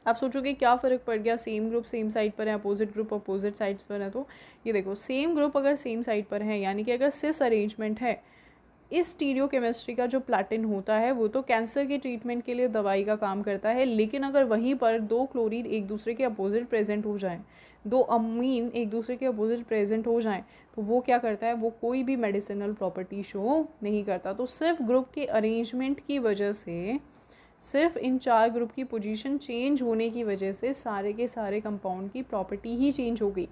आप सोचोगे क्या फ़र्क पड़ गया, सेम ग्रुप सेम साइड पर है, अपोजिट ग्रुप अपोजिट साइड्स पर है, तो ये देखो सेम ग्रुप अगर सेम साइड पर है यानी कि अगर सिस अरेंजमेंट है, इस स्टीरियो केमिस्ट्री का जो प्लैटिन होता है वो तो कैंसर के ट्रीटमेंट के लिए दवाई का काम करता है। लेकिन अगर वहीं पर दो क्लोरीन एक दूसरे के अपोजिट प्रेजेंट हो जाएं, दो अमीन एक दूसरे के अपोजिट प्रेजेंट हो जाएं, तो वो क्या करता है, वो कोई भी मेडिसिनल प्रॉपर्टी शो नहीं करता। तो सिर्फ ग्रुप के अरेंजमेंट की वजह से, सिर्फ इन चार ग्रुप की पोजीशन चेंज होने की वजह से सारे के सारे कंपाउंड की प्रॉपर्टी ही चेंज हो गई।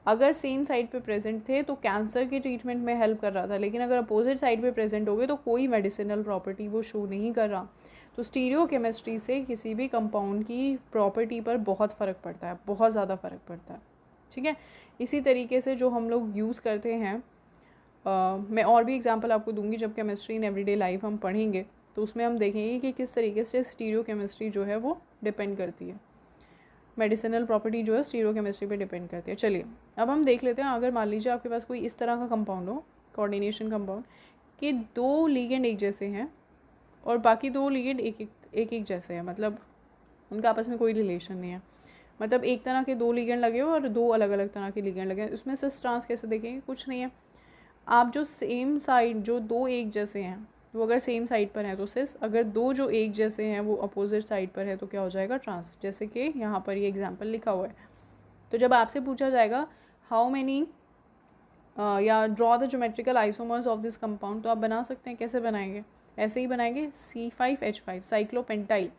अगर सेम साइड पे प्रेजेंट थे तो कैंसर के ट्रीटमेंट में हेल्प कर रहा था, लेकिन अगर अपोजिट साइड पे प्रेजेंट हो गए तो कोई मेडिसिनल प्रॉपर्टी वो शो नहीं कर रहा। तो स्टीरियो केमिस्ट्री से किसी भी कंपाउंड की प्रॉपर्टी पर बहुत फ़र्क पड़ता है, बहुत ज़्यादा फ़र्क पड़ता है। ठीक है, इसी तरीके से जो हम लोग यूज़ करते हैं, मैं और भी एग्जांपल आपको दूंगी जब केमिस्ट्री इन एवरीडे लाइफ हम पढ़ेंगे, तो उसमें हम देखेंगे कि किस तरीके से स्टीरियो केमिस्ट्री जो है वो डिपेंड करती है, मेडिसिनल प्रॉपर्टी जो है स्टीरियो केमिस्ट्री पे डिपेंड करती है। चलिए अब हम देख लेते हैं, अगर मान लीजिए आपके पास कोई इस तरह का कंपाउंड हो, कोऑर्डिनेशन कंपाउंड, कि दो लिगेंड एक जैसे हैं और बाकी दो लिगेंड एक जैसे हैं, मतलब उनका आपस में कोई रिलेशन नहीं है, मतलब एक तरह के दो लिगेंड लगे हो और दो अलग अलग तरह के लिगेंड लगे हैं, उसमें सिस ट्रांस कैसे देखेंगे, कुछ नहीं है। आप जो सेम साइड, जो दो एक जैसे हैं वो अगर सेम साइड पर हैं तो सिस, अगर दो जो एक जैसे हैं वो अपोजिट साइड पर है तो क्या हो जाएगा, ट्रांस। जैसे कि यहाँ पर ये एग्जांपल लिखा हुआ है। तो जब आपसे पूछा जाएगा हाउ मैनी या draw the geometrical isomers of this compound, तो आप बना सकते हैं, कैसे बनाएंगे, ऐसे ही बनाएंगे, C5H5 साइक्लोपेंटाइल,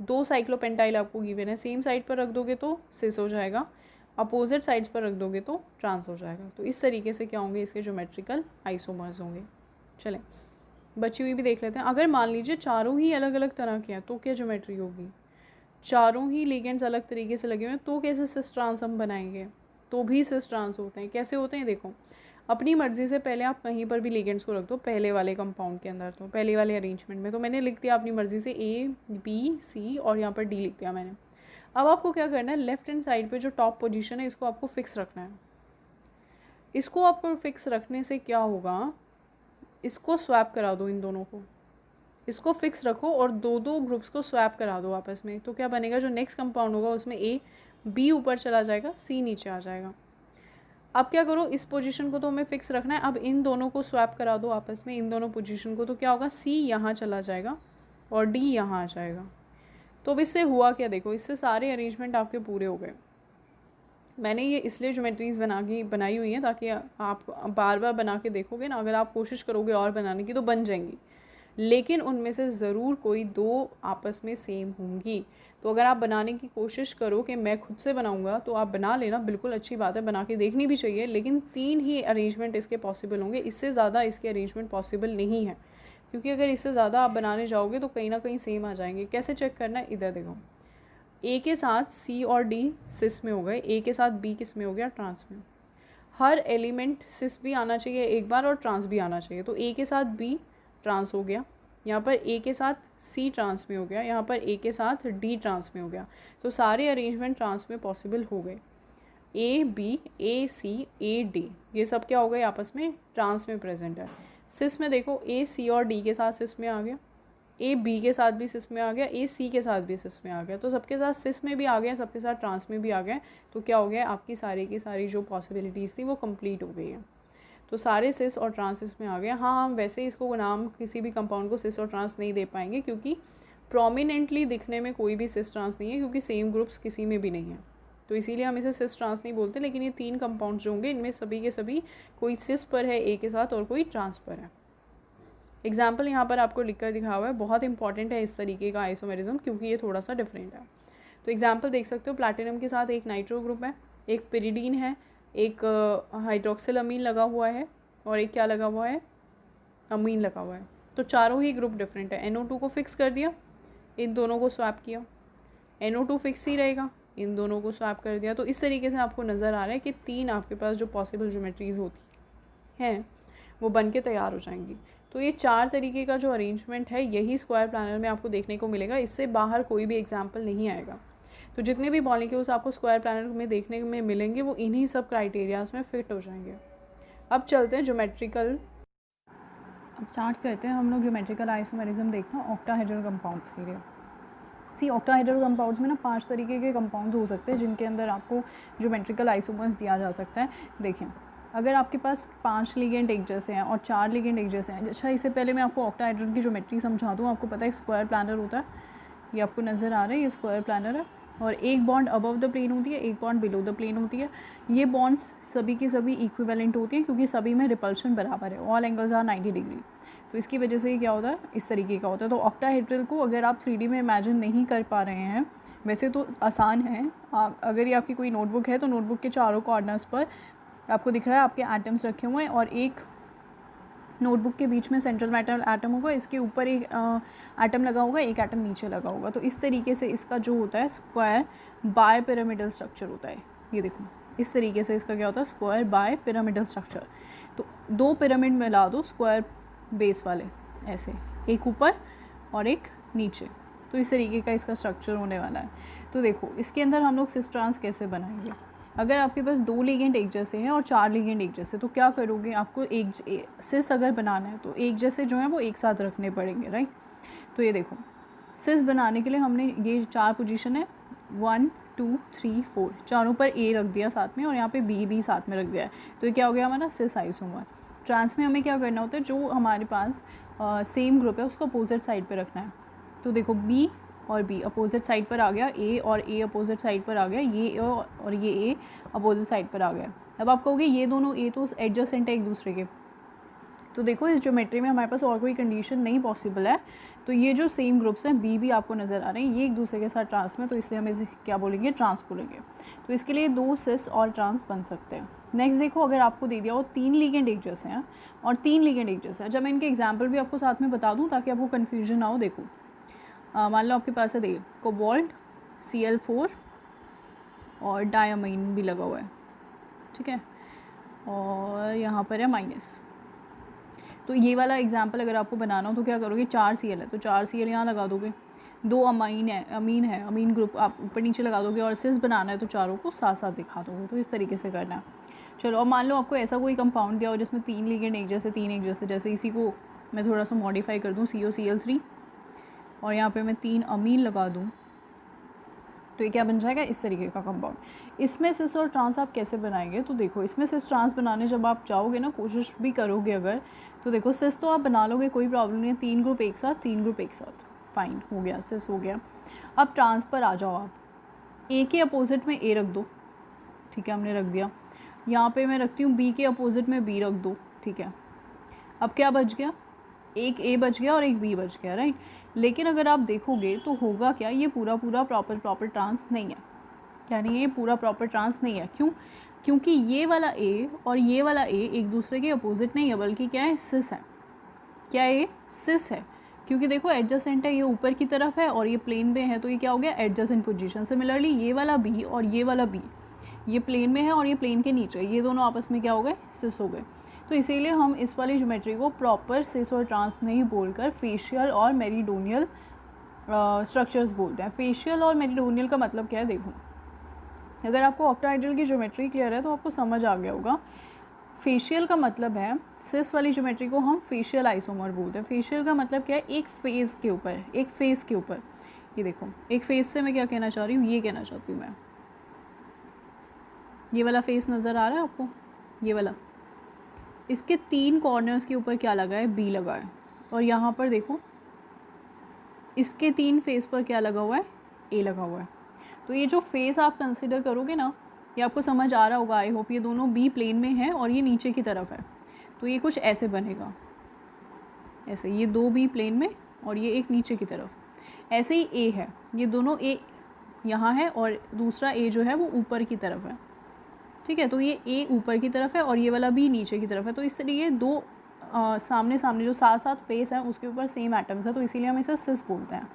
दो साइक्लोपेंटाइल आपको गिवन है, सेम साइड पर रख दोगे तो सिस हो जाएगा, अपोजिट साइड्स पर रख दोगे तो ट्रांस हो जाएगा। तो इस तरीके से क्या होंगे, इसके ज्योमेट्रिकल आइसोमर्स होंगे। चलें बची हुई भी देख लेते हैं। अगर मान लीजिए चारों ही अलग अलग तरह के हैं तो क्या ज्योमेट्री होगी, चारों ही लिगेंड्स अलग तरीके से लगे हुए हैं तो कैसे सिस ट्रांस हम बनाएंगे, तो भी सिस ट्रांस होते हैं। कैसे होते हैं, देखो अपनी मर्जी से पहले आप कहीं पर भी लिगेंड्स को रख दो पहले वाले कंपाउंड के अंदर, तो पहले वाले अरेंजमेंट में, तो मैंने लिख दिया अपनी मर्जी से A B C और यहाँ पर D लिख दिया मैंने। अब आपको क्या करना है, लेफ्ट हैंड साइड पे जो टॉप पोजीशन है इसको आपको फिक्स रखना है। इसको आपको फिक्स रखने से क्या होगा, इसको स्वैप करा दो, इन दोनों को, इसको फिक्स रखो और दो दो ग्रुप्स को स्वैप करा दो आपस में, तो क्या बनेगा, जो नेक्स्ट कंपाउंड होगा उसमें A B ऊपर चला जाएगा, C नीचे आ जाएगा। अब क्या करो, इस पोजीशन को तो हमें फिक्स रखना है, अब इन दोनों को स्वैप करा दो आपस में, इन दोनों पोजीशन को, तो क्या होगा, C यहाँ चला जाएगा और D यहाँ आ जाएगा। तो अब इससे हुआ क्या, देखो इससे सारे अरेंजमेंट आपके पूरे हो गए। मैंने ये इसलिए ज्योमेट्रीज बनाई हुई हैं ताकि आप बार बार बना के देखोगे ना, अगर आप कोशिश करोगे और बनाने की तो बन जाएंगी, लेकिन उनमें से ज़रूर कोई दो आपस में सेम होंगी। तो अगर आप बनाने की कोशिश करो कि मैं खुद से बनाऊंगा तो आप बना लेना, बिल्कुल अच्छी बात है, बना के देखनी भी चाहिए, लेकिन 3 ही अरेंजमेंट इसके पॉसिबल होंगे, इससे ज़्यादा इसके अरेंजमेंट पॉसिबल नहीं है, क्योंकि अगर इससे ज़्यादा आप बनाने जाओगे तो कहीं ना कहीं सेम आ जाएंगे। कैसे चेक करना है, इधर देखो, ए के साथ सी और डी सिस में हो गए, ए के साथ बी किस में हो गया, ट्रांस में। हर एलिमेंट सिस भी आना चाहिए एक बार और ट्रांस भी आना चाहिए, तो ए के साथ बी ट्रांस हो गया, यहाँ पर ए के साथ सी ट्रांस में हो गया, यहाँ पर ए के साथ डी ट्रांस में हो गया। तो सारे अरेंजमेंट ट्रांस में पॉसिबल हो गए, A B A C A D ये सब क्या हो गए, आपस में ट्रांस में प्रेजेंट है। सिस में देखो ए सी और डी के साथ सिस में आ गया, ए बी के साथ भी सिस में आ गया, ए सी के साथ भी सिस में आ गया, तो सबके साथ सिस में भी आ गया, सबके साथ ट्रांस में भी आ गया। तो क्या हो गया, आपकी सारी की सारी जो पॉसिबिलिटीज़ थी वो कंप्लीट हो गई है। तो सारे सिस और ट्रांस इसमें आ गए। हाँ, हम वैसे इसको नाम किसी भी कंपाउंड को सिस और ट्रांस नहीं दे पाएंगे, क्योंकि प्रोमिनेंटली दिखने में कोई भी सिस ट्रांस नहीं है, क्योंकि सेम ग्रुप्स किसी में भी नहीं है, तो इसीलिए हम इसे सिस ट्रांस नहीं बोलते। लेकिन ये 3 कंपाउंड्स जो होंगे इनमें सभी के सभी कोई सिस पर है ए के साथ और कोई ट्रांस पर है। एग्जाम्पल यहाँ पर आपको लिख कर दिखा हुआ है, बहुत इंपॉर्टेंट है इस तरीके का आइसोमेरिज्म, क्योंकि ये थोड़ा सा डिफरेंट है। तो एग्जाम्पल देख सकते हो, प्लैटिनम के साथ एक नाइट्रो ग्रुप है, एक पिरिडीन है, एक हाइड्रोक्सिल अमीन लगा हुआ है, और एक क्या लगा हुआ है, अमीन लगा हुआ है। तो चारों ही ग्रुप डिफरेंट है। NO2 को फिक्स कर दिया, इन दोनों को स्वैप किया, NO2 फिक्स ही रहेगा, इन दोनों को स्वैप कर दिया। तो इस तरीके से आपको नज़र आ रहा है कि 3 आपके पास जो पॉसिबल ज्योमेट्रीज होती हैं वो बन के तैयार हो जाएंगी। तो ये 4 तरीके का जो अरेंजमेंट है यही स्क्वायर प्लानर में आपको देखने को मिलेगा, इससे बाहर कोई भी एग्जाम्पल नहीं आएगा। तो जितने भी मॉलिक्यूल्स आपको स्क्वायर प्लानर में देखने में मिलेंगे वो इन्हीं सब क्राइटेरियाज में फिट हो जाएंगे। अब चलते हैं ज्योमेट्रिकल, अब स्टार्ट करते हैं हम लोग ज्योमेट्रिकल आइसोमेरिज्म देखना ऑक्टाहेड्रल कंपाउंड्स के लिए। सी ऑक्टाहेड्रल कंपाउंड्स में ना 5 तरीके के कंपाउंड्स हो सकते हैं जिनके अंदर आपको ज्योमेट्रिकल आइसोमर्स दिया जा सकता है। देखिए, अगर आपके पास 5 लिगेंड एक जैसे हैं और 4 लिगेंड एक जैसे हैं, अच्छा इससे पहले मैं आपको ऑक्टाहेड्रल की ज्योमेट्री समझा दूँ। आपको पता है स्क्वायर प्लानर होता है, ये आपको नज़र आ रहा है, ये स्क्वायर प्लानर है, और एक बॉन्ड अबव द प्लेन होती है, एक बॉन्ड बिलो द प्लेन होती है। ये बॉन्ड्स सभी की सभी इक्विवेलेंट होती हैं क्योंकि सभी में रिपल्शन बराबर है, ऑल एंगल्स आर 90 डिग्री। तो इसकी वजह से ये क्या होता है, इस तरीके का होता है। तो ऑक्टाहेड्रल को अगर आप 3D में इमेजिन नहीं कर पा रहे हैं, वैसे तो आसान है, अगर ये आपकी कोई नोटबुक है तो नोटबुक के चारों कॉर्नर्स पर आपको दिख रहा है आपके एटम्स रखे हुए हैं, और एक नोटबुक के बीच में सेंट्रल मेटल एटम होगा, इसके ऊपर एक एटम लगा होगा, एक एटम नीचे लगा होगा। तो इस तरीके से इसका जो होता है स्क्वायर बाय पिरामिडल स्ट्रक्चर होता है। ये देखो इस तरीके से इसका क्या होता है, स्क्वायर बाय पिरामिडल स्ट्रक्चर। तो 2 पिरामिड मिला दो स्क्वायर बेस वाले, ऐसे एक ऊपर और एक नीचे, तो इस तरीके का इसका स्ट्रक्चर होने वाला है। तो देखो इसके अंदर हम लोग सिस ट्रांस कैसे बनाएंगे। अगर आपके पास 2 लिगेंड एक जैसे हैं और 4 लिगेंड एक जैसे, तो क्या करोगे, आपको एक सिस अगर बनाना है तो एक जैसे जो है वो एक साथ रखने पड़ेंगे, राइट। तो ये देखो सिस बनाने के लिए हमने ये 4 पोजीशन है, 1 2 3 4, चारों पर A रख दिया साथ में, और यहाँ पे B साथ में रख दिया है। तो ये क्या हो गया हमारा सिस आइसोमर। ट्रांस में हमें क्या करना होता है, जो हमारे पास सेम ग्रुप है उसको अपोजिट साइड पे रखना है। तो देखो B और B अपोजिट साइड पर आ गया, A और A अपोजिट साइड पर आ गया, ये और ये A अपोजिट साइड पर आ गया। अब आप कहोगे ये दोनों A तो एडजेसेंट है एक दूसरे के, तो देखो इस ज्योमेट्री में हमारे पास और कोई कंडीशन नहीं पॉसिबल है। तो ये जो सेम ग्रुप्स हैं B भी आपको नज़र आ रहे हैं, ये एक दूसरे के साथ ट्रांस में, तो इसलिए हम इसे क्या बोलेंगे, ट्रांस बोलेंगे। तो इसके लिए 2 सिस और ट्रांस बन सकते हैं। नेक्स्ट देखो, अगर आपको दे दिया हो 3 लिगेंड एक जैसे हैं और 3 लिगेंड एक जैसे हैं, जब मैं इनके एग्जाम्पल भी आपको साथ में बता दूँ ताकि आपको कन्फ्यूजन ना हो। देखो मान लो आपके पास है, देखिए कोबाल्ट Cl4 और डायमीन भी लगा हुआ है, ठीक है, और यहाँ पर है माइनस। तो ये वाला एग्जाम्पल अगर आपको बनाना हो तो क्या करोगे, 4 Cl है तो 4 Cl यहाँ लगा दोगे, 2 अमीन ग्रुप आप ऊपर नीचे लगा दोगे, और सिस बनाना है तो चारों को साथ साथ दिखा दोगे। तो इस तरीके से करना है। चलो अब मान लो आपको ऐसा कोई कंपाउंड दिया हो जिसमें 3 लिगेंड एक जैसे, 3 एक जैसे, जैसे इसी को मैं थोड़ा सा मॉडिफाई कर दूँ, COCl3, और यहाँ पे मैं 3 अमीन लगा दूँ, तो ये क्या बन जाएगा, इस तरीके का कंपाउंड। इसमें सिस और ट्रांस आप कैसे बनाएंगे, तो देखो इसमें सिस ट्रांस बनाने जब आप जाओगे ना, कोशिश भी करोगे अगर, तो देखो सिस तो आप बना लोगे, कोई प्रॉब्लम नहीं है, 3 ग्रुप एक साथ, 3 ग्रुप एक साथ, फाइन हो गया, सिस हो गया। अब ट्रांस पर आ जाओ आप, ए के अपोजिट में ए रख दो, ठीक है, हमने रख दिया। यहाँ पे मैं रखती हूँ बी के अपोजिट में बी रख दो, ठीक है। अब क्या बच गया, एक ए बच गया और एक बी बच गया, राइट। लेकिन अगर आप देखोगे तो होगा क्या, ये पूरा पूरा प्रॉपर ट्रांस नहीं है, यानी ये पूरा प्रॉपर ट्रांस नहीं है। क्यों? क्योंकि ये वाला ए और ये वाला ए एक दूसरे के अपोजिट नहीं है, बल्कि क्या है, सिस है। क्या ये सिस है, क्योंकि देखो एडजेसेंट है, ये ऊपर की तरफ है और ये प्लेन में है, तो ये क्या हो गया, एडजेसेंट पोजीशन। सिमिलरली ये वाला बी और ये वाला बी, ये प्लेन में है और ये प्लेन के नीचे, ये दोनों आपस में क्या हो गए, सिस हो गए। तो इसीलिए हम इस वाली ज्योमेट्री को प्रॉपर सिस और ट्रांस नहीं बोलकर फेशियल और मेरिडोनियल स्ट्रक्चर्स बोलते हैं। फेशियल और मेरिडोनियल का मतलब क्या है, देखो, अगर आपको ऑक्टाहेड्रल की ज्योमेट्री क्लियर है तो आपको समझ आ गया होगा। फेशियल का मतलब है, सिस वाली ज्योमेट्री को हम फेशियल आइसोमर बोलते हैं। फेशियल का मतलब क्या है, एक फेस के ऊपर, एक फेस के ऊपर, ये देखो, एक फेस से मैं क्या कहना चाह रही हूँ, ये कहना चाहती हूँ मैं, ये वाला फेस नज़र आ रहा है आपको, ये वाला, इसके 3 कॉर्नर्स के ऊपर क्या लगा है, बी लगा है। और यहाँ पर देखो, इसके 3 फेस पर क्या लगा हुआ है, ए लगा हुआ है। तो ये जो फेस आप कंसिडर करोगे ना, ये आपको समझ आ रहा होगा, आई होप। ये दोनों बी प्लेन में है और ये नीचे की तरफ है, तो ये कुछ ऐसे बनेगा, ऐसे, ये 2 बी प्लेन में और ये एक नीचे की तरफ। ऐसे ही ए है, ये दोनों ए यहाँ है और दूसरा ए जो है वो ऊपर की तरफ है, ठीक है। तो ये ए ऊपर की तरफ है और ये वाला बी नीचे की तरफ है। तो इसलिए 2 सामने सामने जो साथ साथ फेस हैं उसके ऊपर सेम एटम्स है, तो इसीलिए हम इसे सिस बोलते हैं।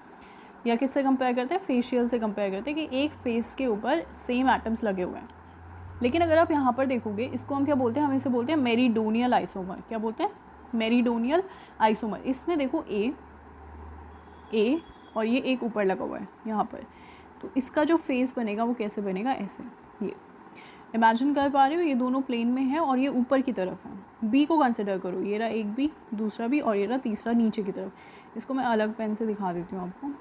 या किससे कंपेयर करते हैं, फेशियल से कंपेयर करते हैं, कि एक फेस के ऊपर सेम एटम्स लगे हुए हैं। लेकिन अगर आप यहाँ पर देखोगे, इसको हम क्या बोलते हैं, हम इसे बोलते हैं मेरिडोनियल आइसोमर। क्या बोलते हैं, मेरिडोनियल आइसोमर। इसमें देखो ए और ये एक ऊपर लगा हुआ है यहाँ पर, तो इसका जो फेस बनेगा वो कैसे बनेगा, ऐसे, ये इमेजिन कर पा रहे हो, ये दोनों प्लेन में है और ये ऊपर की तरफ है। बी को कंसिडर करो, ये रहा एक बी, दूसरा बी और ये रहा तीसरा नीचे की तरफ। इसको मैं अलग पेन से दिखा देती हूँ आपको,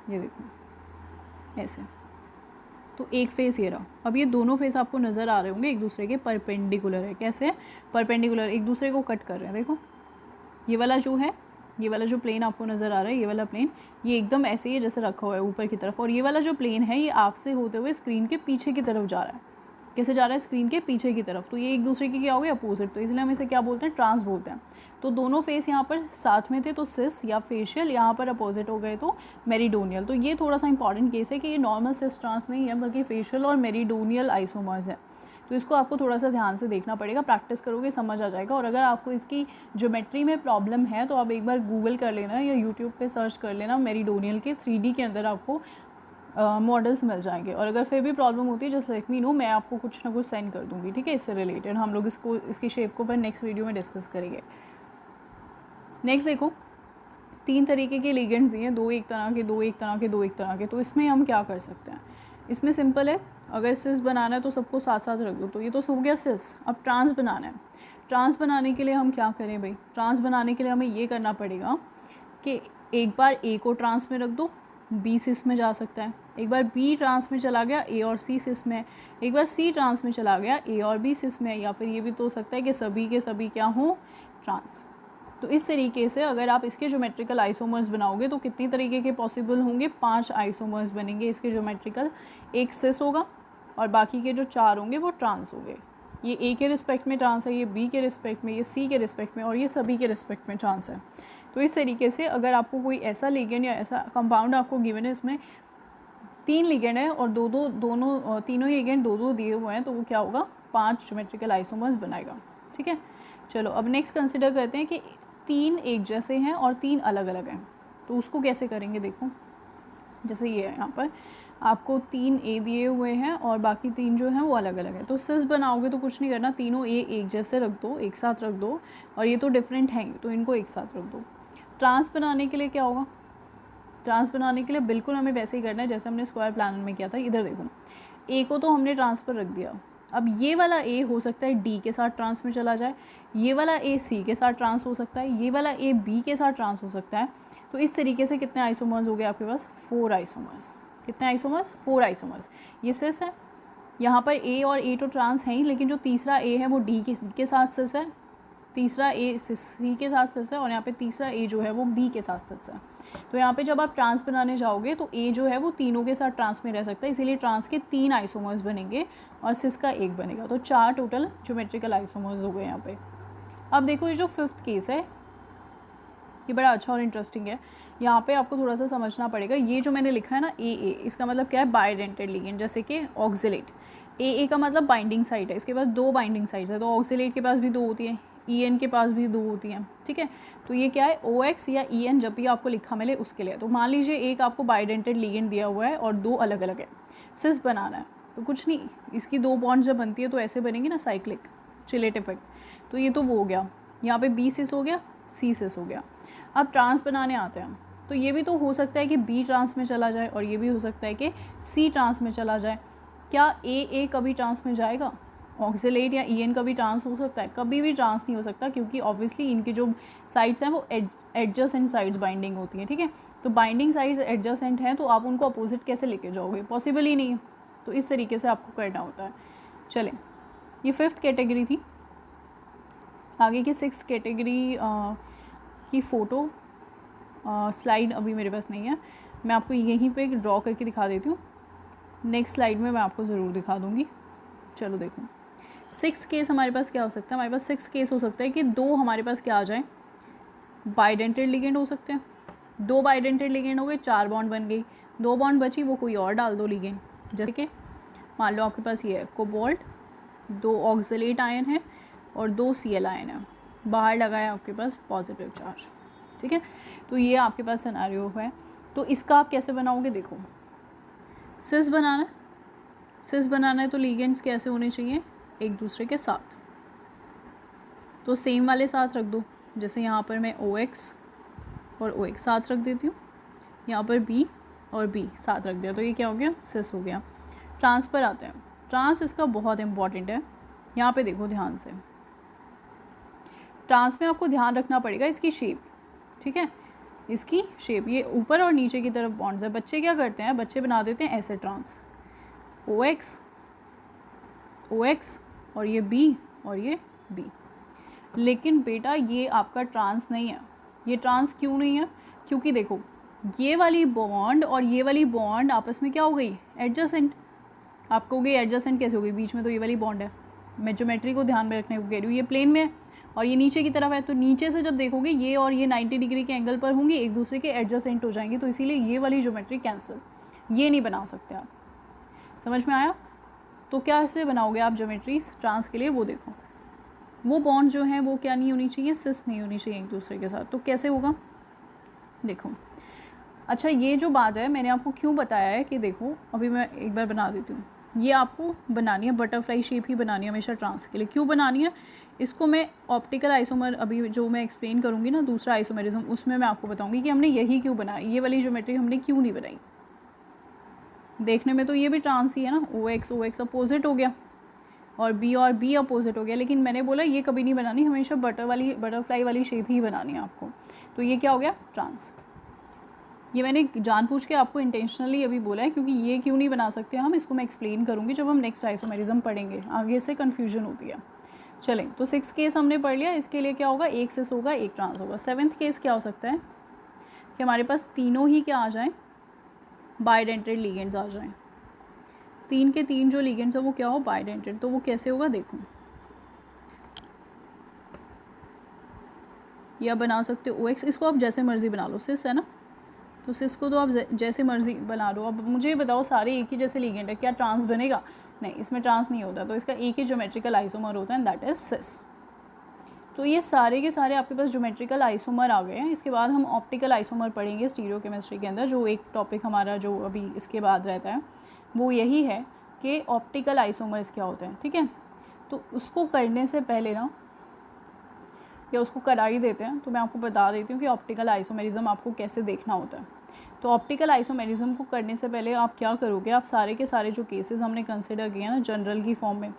ये देखो ऐसे। तो एक फेस ये रहा। अब ये दोनों फेस आपको नज़र आ रहे होंगे एक दूसरे के परपेंडिकुलर है। कैसे, परपेंडिकुलर, एक दूसरे को कट कर रहे हैं। देखो ये वाला जो है, ये वाला जो प्लेन आपको नज़र आ रहा है, ये वाला प्लेन, ये एकदम ऐसे ही है जैसे रखा हुआ है ऊपर की तरफ। और ये वाला जो प्लेन है ये आपसे होते हुए स्क्रीन के पीछे की तरफ जा रहा है। कैसे जा रहा है, स्क्रीन के पीछे की तरफ। तो ये एक दूसरे की क्या हो गए, अपोजिट। तो इसलिए हम इसे क्या बोलते हैं, ट्रांस बोलते हैं। तो दोनों फेस यहाँ पर साथ में थे तो सिस या फेशियल, यहाँ पर अपोजिट हो गए तो मेरिडोनियल। तो ये थोड़ा सा इंपॉर्टेंट केस है कि ये नॉर्मल सिस ट्रांस नहीं है, बल्कि फेशियल और मेरिडोनियल आइसोमर्स है। तो इसको आपको थोड़ा सा ध्यान से देखना पड़ेगा, प्रैक्टिस करोगे समझ आ जाएगा। और अगर आपको इसकी ज्योमेट्री में प्रॉब्लम है तो आप एक बार गूगल कर लेना या यूट्यूब पे सर्च कर लेना, मेरिडोनियल के 3D के अंदर आपको मॉडल्स मिल जाएंगे। और अगर फिर भी प्रॉब्लम होती है जस्ट लेट मी नो, मैं आपको कुछ ना कुछ सेंड कर दूँगी, ठीक है। इससे रिलेटेड हम लोग इसकी शेप को फिर नेक्स्ट वीडियो में डिस्कस करेंगे। नेक्स्ट देखो, 3 तरीके के लिगेंड्स दिए हैं, 2 एक तरह के, 2 एक तरह के, 2 एक तरह के। तो इसमें हम क्या कर सकते हैं, इसमें सिंपल है, अगर सिस बनाना है तो सबको साथ साथ रख दो। तो ये तो हो गया सिस। अब ट्रांस बनाना है। ट्रांस बनाने के लिए हम क्या करें भाई, ट्रांस बनाने के लिए हमें ये करना पड़ेगा कि एक बार ए को ट्रांस में रख दो, बी सिस में जा सकता है। एक बार बी ट्रांस में चला गया, ए और सी सिस में। एक बार सी ट्रांस में चला गया, ए और बी सिस में। या फिर ये भी तो हो सकता है कि सभी के सभी क्या हों, ट्रांस। तो इस तरीके से अगर आप इसके ज्योमेट्रिकल आइसोमर्स बनाओगे तो कितनी तरीके के पॉसिबल होंगे, 5 आइसोमर्स बनेंगे इसके ज्योमेट्रिकल। एक सिस होगा और बाकी के जो 4 होंगे वो ट्रांस होंगे। ये ए के रिस्पेक्ट में ट्रांस है, ये बी के रिस्पेक्ट में, ये सी के रिस्पेक्ट में और ये सभी के रिस्पेक्ट में ट्रांस है। तो इस तरीके से अगर आपको कोई ऐसा लिगेंड या ऐसा कंपाउंड आपको गिवन है, इसमें 3 लिगेंड है और तीनों ही लिगेंड 2-2 दिए हुए हैं, तो वो क्या होगा, 5 ज्योमेट्रिकल आइसोमर्स बनाएगा, ठीक है। चलो अब नेक्स्ट कंसिडर करते हैं कि 3 एक जैसे हैं और 3 अलग अलग हैं। तो उसको कैसे करेंगे, देखो जैसे ये है, यहाँ पर आपको 3 ए दिए हुए हैं और बाकी 3 जो हैं वो अलग अलग है। तो सिस बनाओगे तो कुछ नहीं करना, तीनों ए एक जैसे रख दो, एक साथ रख दो। और ये तो डिफरेंट हैं तो इनको एक साथ रख दो। ट्रांस बनाने के लिए क्या होगा, ट्रांस बनाने के लिए बिल्कुल हमें वैसे ही करना है जैसे हमने स्क्वायर प्लानर में किया था। इधर देखो, ए को तो हमने ट्रांस पर रख दिया। अब ये वाला ए हो सकता है डी के साथ ट्रांस में चला जाए, ये वाला ए सी के साथ ट्रांस हो सकता है, ये वाला ए बी के साथ ट्रांस हो सकता है। तो इस तरीके से कितने आइसोमर्स हो गए आपके पास, 4 आइसोमर्स। कितने आइसोमर्स, 4 आइसोमर्स। ये सिस है, यहाँ पर ए और ए तो ट्रांस है ही, लेकिन जो तीसरा ए है वो डी के साथ सिस है, तीसरा ए सी के साथ सिस है और यहाँ पे तीसरा ए जो है वो बी के साथ सिस है। तो यहाँ पे जब आप ट्रांस बनाने जाओगे तो ए जो है वो तीनों के साथ ट्रांस में रह सकता है, इसीलिए ट्रांस के 3 आइसोमर्स बनेंगे और सिस का 1 बनेगा। तो 4 टोटल ज्योमेट्रिकल आइसोमर्स हो गए यहाँ पे। अब देखो ये जो 5th केस है ये बड़ा अच्छा और इंटरेस्टिंग है। यहाँ पे आपको थोड़ा सा समझना पड़ेगा, ये जो मैंने लिखा है ना ए, इसका मतलब क्या है, बाइडेंटेड लिगेंड, जैसे कि ऑक्सिलेट। ए का मतलब बाइंडिंग साइड है, इसके पास 2 बाइंडिंग साइड्स है, तो ऑक्सिलेट के पास भी 2 होती है, EN के पास भी 2 होती हैं, ठीक है। तो ये क्या है, OX या EN जब भी आपको लिखा मिले उसके लिए। तो मान लीजिए एक आपको बाइडेंटेड लिगेंड दिया हुआ है और 2 अलग अलग है, सिस बनाना है, तो कुछ नहीं, इसकी 2 बॉन्ड जब बनती है तो ऐसे बनेंगी ना, साइक्लिक चिलेट इफेक्ट। तो ये तो वो हो गया, यहाँ पे B सिस हो गया, C सिस हो गया। अब ट्रांस बनाने आते हैं, तो ये भी तो हो सकता है कि B ट्रांस में चला जाए और ये भी हो सकता है कि C ट्रांस में चला जाए। क्या A कभी ट्रांस में जाएगा? ऑक्सिलेट या EN कभी ट्रांस हो सकता है? कभी भी ट्रांस नहीं हो सकता, क्योंकि ऑब्वियसली इनकी जो साइड्स हैं वो एडजेसेंट साइड्स बाइंडिंग होती हैं, ठीक है। तो बाइंडिंग साइड्स एडजेसेंट हैं, तो आप उनको अपोजिट कैसे लेके जाओगे, पॉसिबल ही नहीं है। तो इस तरीके से आपको करना होता है। चलें, ये 5th कैटेगरी थी। आगे की 6th कैटेगरी की फ़ोटो स्लाइड अभी मेरे पास नहीं है, मैं आपको यहीं पे ड्रॉ करके दिखा देती हूँ, नेक्स्ट स्लाइड में मैं आपको ज़रूर दिखा दूँगी। चलो देखो, 6th केस हमारे पास क्या हो सकता है, हमारे पास 6th केस हो सकता है कि 2 हमारे पास क्या आ जाए, बाइडेंटेड लिगेंड हो सकते हैं। 2 बाइडेंटेड लिगेंड हो गए, 4 बॉन्ड बन गई, 2 बॉन्ड बची, वो कोई और डाल दो लिगेंड। जैसे कि मान लो आपके पास ये है कोबाल्ट, 2 ऑक्सिलेट आयन है और 2 Cl आयन है, बाहर लगाया आपके पास पॉजिटिव चार्ज, ठीक है। तो ये आपके पास सिनेरियो है। तो इसका आप कैसे बनाओगे, देखो सिस बनाना है, सिस बनाना है तो लिगेंड्स कैसे होने चाहिए, एक दूसरे के साथ, तो सेम वाले साथ रख दो। जैसे यहाँ पर मैं OX और OX साथ रख देती हूँ, यहाँ पर B और B साथ रख दिया, तो ये क्या हो गया, सिस हो गया। ट्रांस पर आते हैं, ट्रांस इसका बहुत इंपॉर्टेंट है। यहाँ पे देखो ध्यान से, ट्रांस में आपको ध्यान रखना पड़ेगा इसकी शेप, ठीक है, इसकी शेप, ये ऊपर और नीचे की तरफ बॉन्ड्स है। बच्चे क्या करते हैं, बच्चे बना देते हैं ऐसे ट्रांस, OX और ये B और ये B, लेकिन बेटा ये आपका ट्रांस नहीं है। ये ट्रांस क्यों नहीं है, क्योंकि देखो ये वाली बॉन्ड और ये वाली बॉन्ड आपस में क्या हो गई, एडजेसेंट। आपको हो गई एडजेसेंट, कैसे हो गई, बीच में तो ये वाली बॉन्ड है, मैं ज्योमेट्री को ध्यान में रखने को कह रही हूँ। ये प्लेन में है और ये नीचे की तरफ है, तो नीचे से जब देखोगे ये और ये 90 डिग्री के एंगल पर होंगी, एक दूसरे के एडजेसेंट हो जाएंगे, तो इसीलिए ये वाली ज्योमेट्री कैंसिल, ये नहीं बना सकते आप। समझ में आया? तो क्या ऐसे बनाओगे आप ज्योमेट्रीज ट्रांस के लिए, वो देखो, वो बॉन्ड जो है वो क्या नहीं होनी चाहिए, सिस नहीं होनी चाहिए एक दूसरे के साथ। तो कैसे होगा, देखो। अच्छा, ये जो बात है मैंने आपको क्यों बताया है कि देखो, अभी मैं एक बार बना देती हूँ। ये आपको बनानी है बटरफ्लाई शेप ही बनानी है हमेशा ट्रांस के लिए। क्यों बनानी है, इसको मैं ऑप्टिकल आइसोमर अभी जो मैं एक्सप्लेन करूँगी ना, दूसरा आइसोमेरिज्म, उसमें मैं आपको बताऊँगी कि हमने यही क्यों बनाया, ये वाली ज्योमेट्री हमने क्यों नहीं बनाई। देखने में तो ये भी ट्रांस ही है ना, OX अपोजिट हो गया और B अपोजिट हो गया, लेकिन मैंने बोला ये कभी नहीं बनानी, हमेशा बटरफ्लाई वाली शेप ही बनानी है आपको। तो ये क्या हो गया, ट्रांस। ये मैंने जानबूझ के आपको इंटेंशनली अभी बोला है, क्योंकि ये क्यों नहीं बना सकते हम, इसको मैं एक्सप्लेन करूँगी जब हम नेक्स्ट आइसोमेरिज्म पढ़ेंगे, आगे से कन्फ्यूजन होती है। चलें, तो 6th केस हमने पढ़ लिया, इसके लिए क्या होगा, एक सिस होगा, एक ट्रांस होगा। 7th केस क्या हो सकता है कि हमारे पास तीनों ही क्या आ जाएँ, बाइडेंटेड लिगेंड्स आ जाएँ। 3 के 3 जो लिगेंड्स है वो क्या हो, बाइडेंटेड। तो वो कैसे होगा, देखो या बना सकते हो OX, इसको आप जैसे मर्जी बना लो, सिस है ना, तो सिस को तो आप जैसे मर्जी बना लो। अब मुझे बताओ, सारे एक ही जैसे लिगेंड है, क्या ट्रांस बनेगा, नहीं, इसमें ट्रांस नहीं होता, तो इसका एक ही ज्योमेट्रिकल आइसोमर होता है, दैट इज सिस। तो ये सारे के सारे आपके पास ज्योमेट्रिकल आइसोमर आ गए हैं। इसके बाद हम ऑप्टिकल आइसोमर पढ़ेंगे स्टीरियो केमिस्ट्री के अंदर, जो एक टॉपिक हमारा जो अभी इसके बाद रहता है वो यही है कि ऑप्टिकल आइसोमर्स क्या होते हैं, ठीक है। तो उसको करने से पहले ना, या उसको करा ही देते हैं, तो मैं आपको बता देती हूँ कि ऑप्टिकल आइसोमेरिज्म आपको कैसे देखना होता है। तो ऑप्टिकल आइसोमेरिज्म को करने से पहले आप क्या करोगे, आप सारे के सारे जो केसेस हमने कंसिडर किए हैं ना जनरल की फॉर्म में,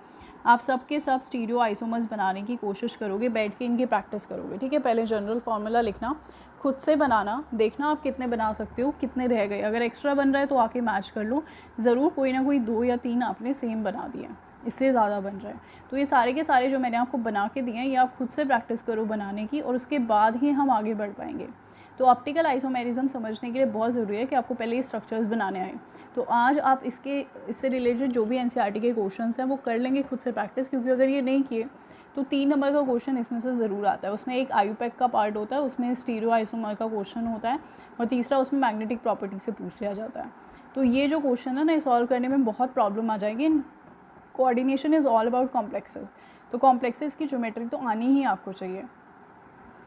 आप सब के सब स्टीरियो आइसोमर्स बनाने की कोशिश करोगे, बैठ के इनकी प्रैक्टिस करोगे, ठीक है। पहले जनरल फार्मूला लिखना, खुद से बनाना, देखना आप कितने बना सकते हो, कितने रह गए, अगर एक्स्ट्रा बन रहा है तो आके मैच कर लो, ज़रूर कोई ना कोई 2 या 3 आपने सेम बना दिए, इसलिए ज़्यादा बन रहा है। तो ये सारे के सारे जो मैंने आपको बना के दिए हैं, ये आप खुद से प्रैक्टिस करो बनाने की, और उसके बाद ही हम आगे बढ़ पाएंगे। तो ऑप्टिकल आइसोमेरिज्म समझने के लिए बहुत ज़रूरी है कि आपको पहले ये स्ट्रक्चर्स बनाने आए। तो आज आप इससे रिलेटेड जो भी एनसीईआरटी के क्वेश्चंस हैं वो कर लेंगे खुद से प्रैक्टिस, क्योंकि अगर ये नहीं किए तो 3 नंबर का क्वेश्चन इसमें से ज़रूर आता है। उसमें एक आयुपैक का पार्ट होता है, उसमें स्टीरियो आइसोमर का क्वेश्चन होता है, और तीसरा उसमें मैग्नेटिक प्रॉपर्टी से पूछ लिया जाता है। तो ये जो क्वेश्चन है ना, ये सॉल्व करने में बहुत प्रॉब्लम आ जाएगी। Coordination is all about complexes, तो कॉम्प्लेक्सेस की ज्योमेट्री तो आनी ही आपको चाहिए।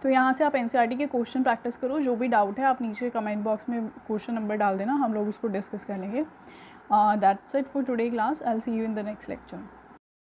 तो यहाँ से आप एनसीईआरटी के क्वेश्चन प्रैक्टिस करो। जो भी डाउट है आप नीचे कमेंट बॉक्स में क्वेश्चन नंबर डाल देना, हम लोग उसको डिस्कस कर लेंगे। That's it for today class. I will see you in the next lecture.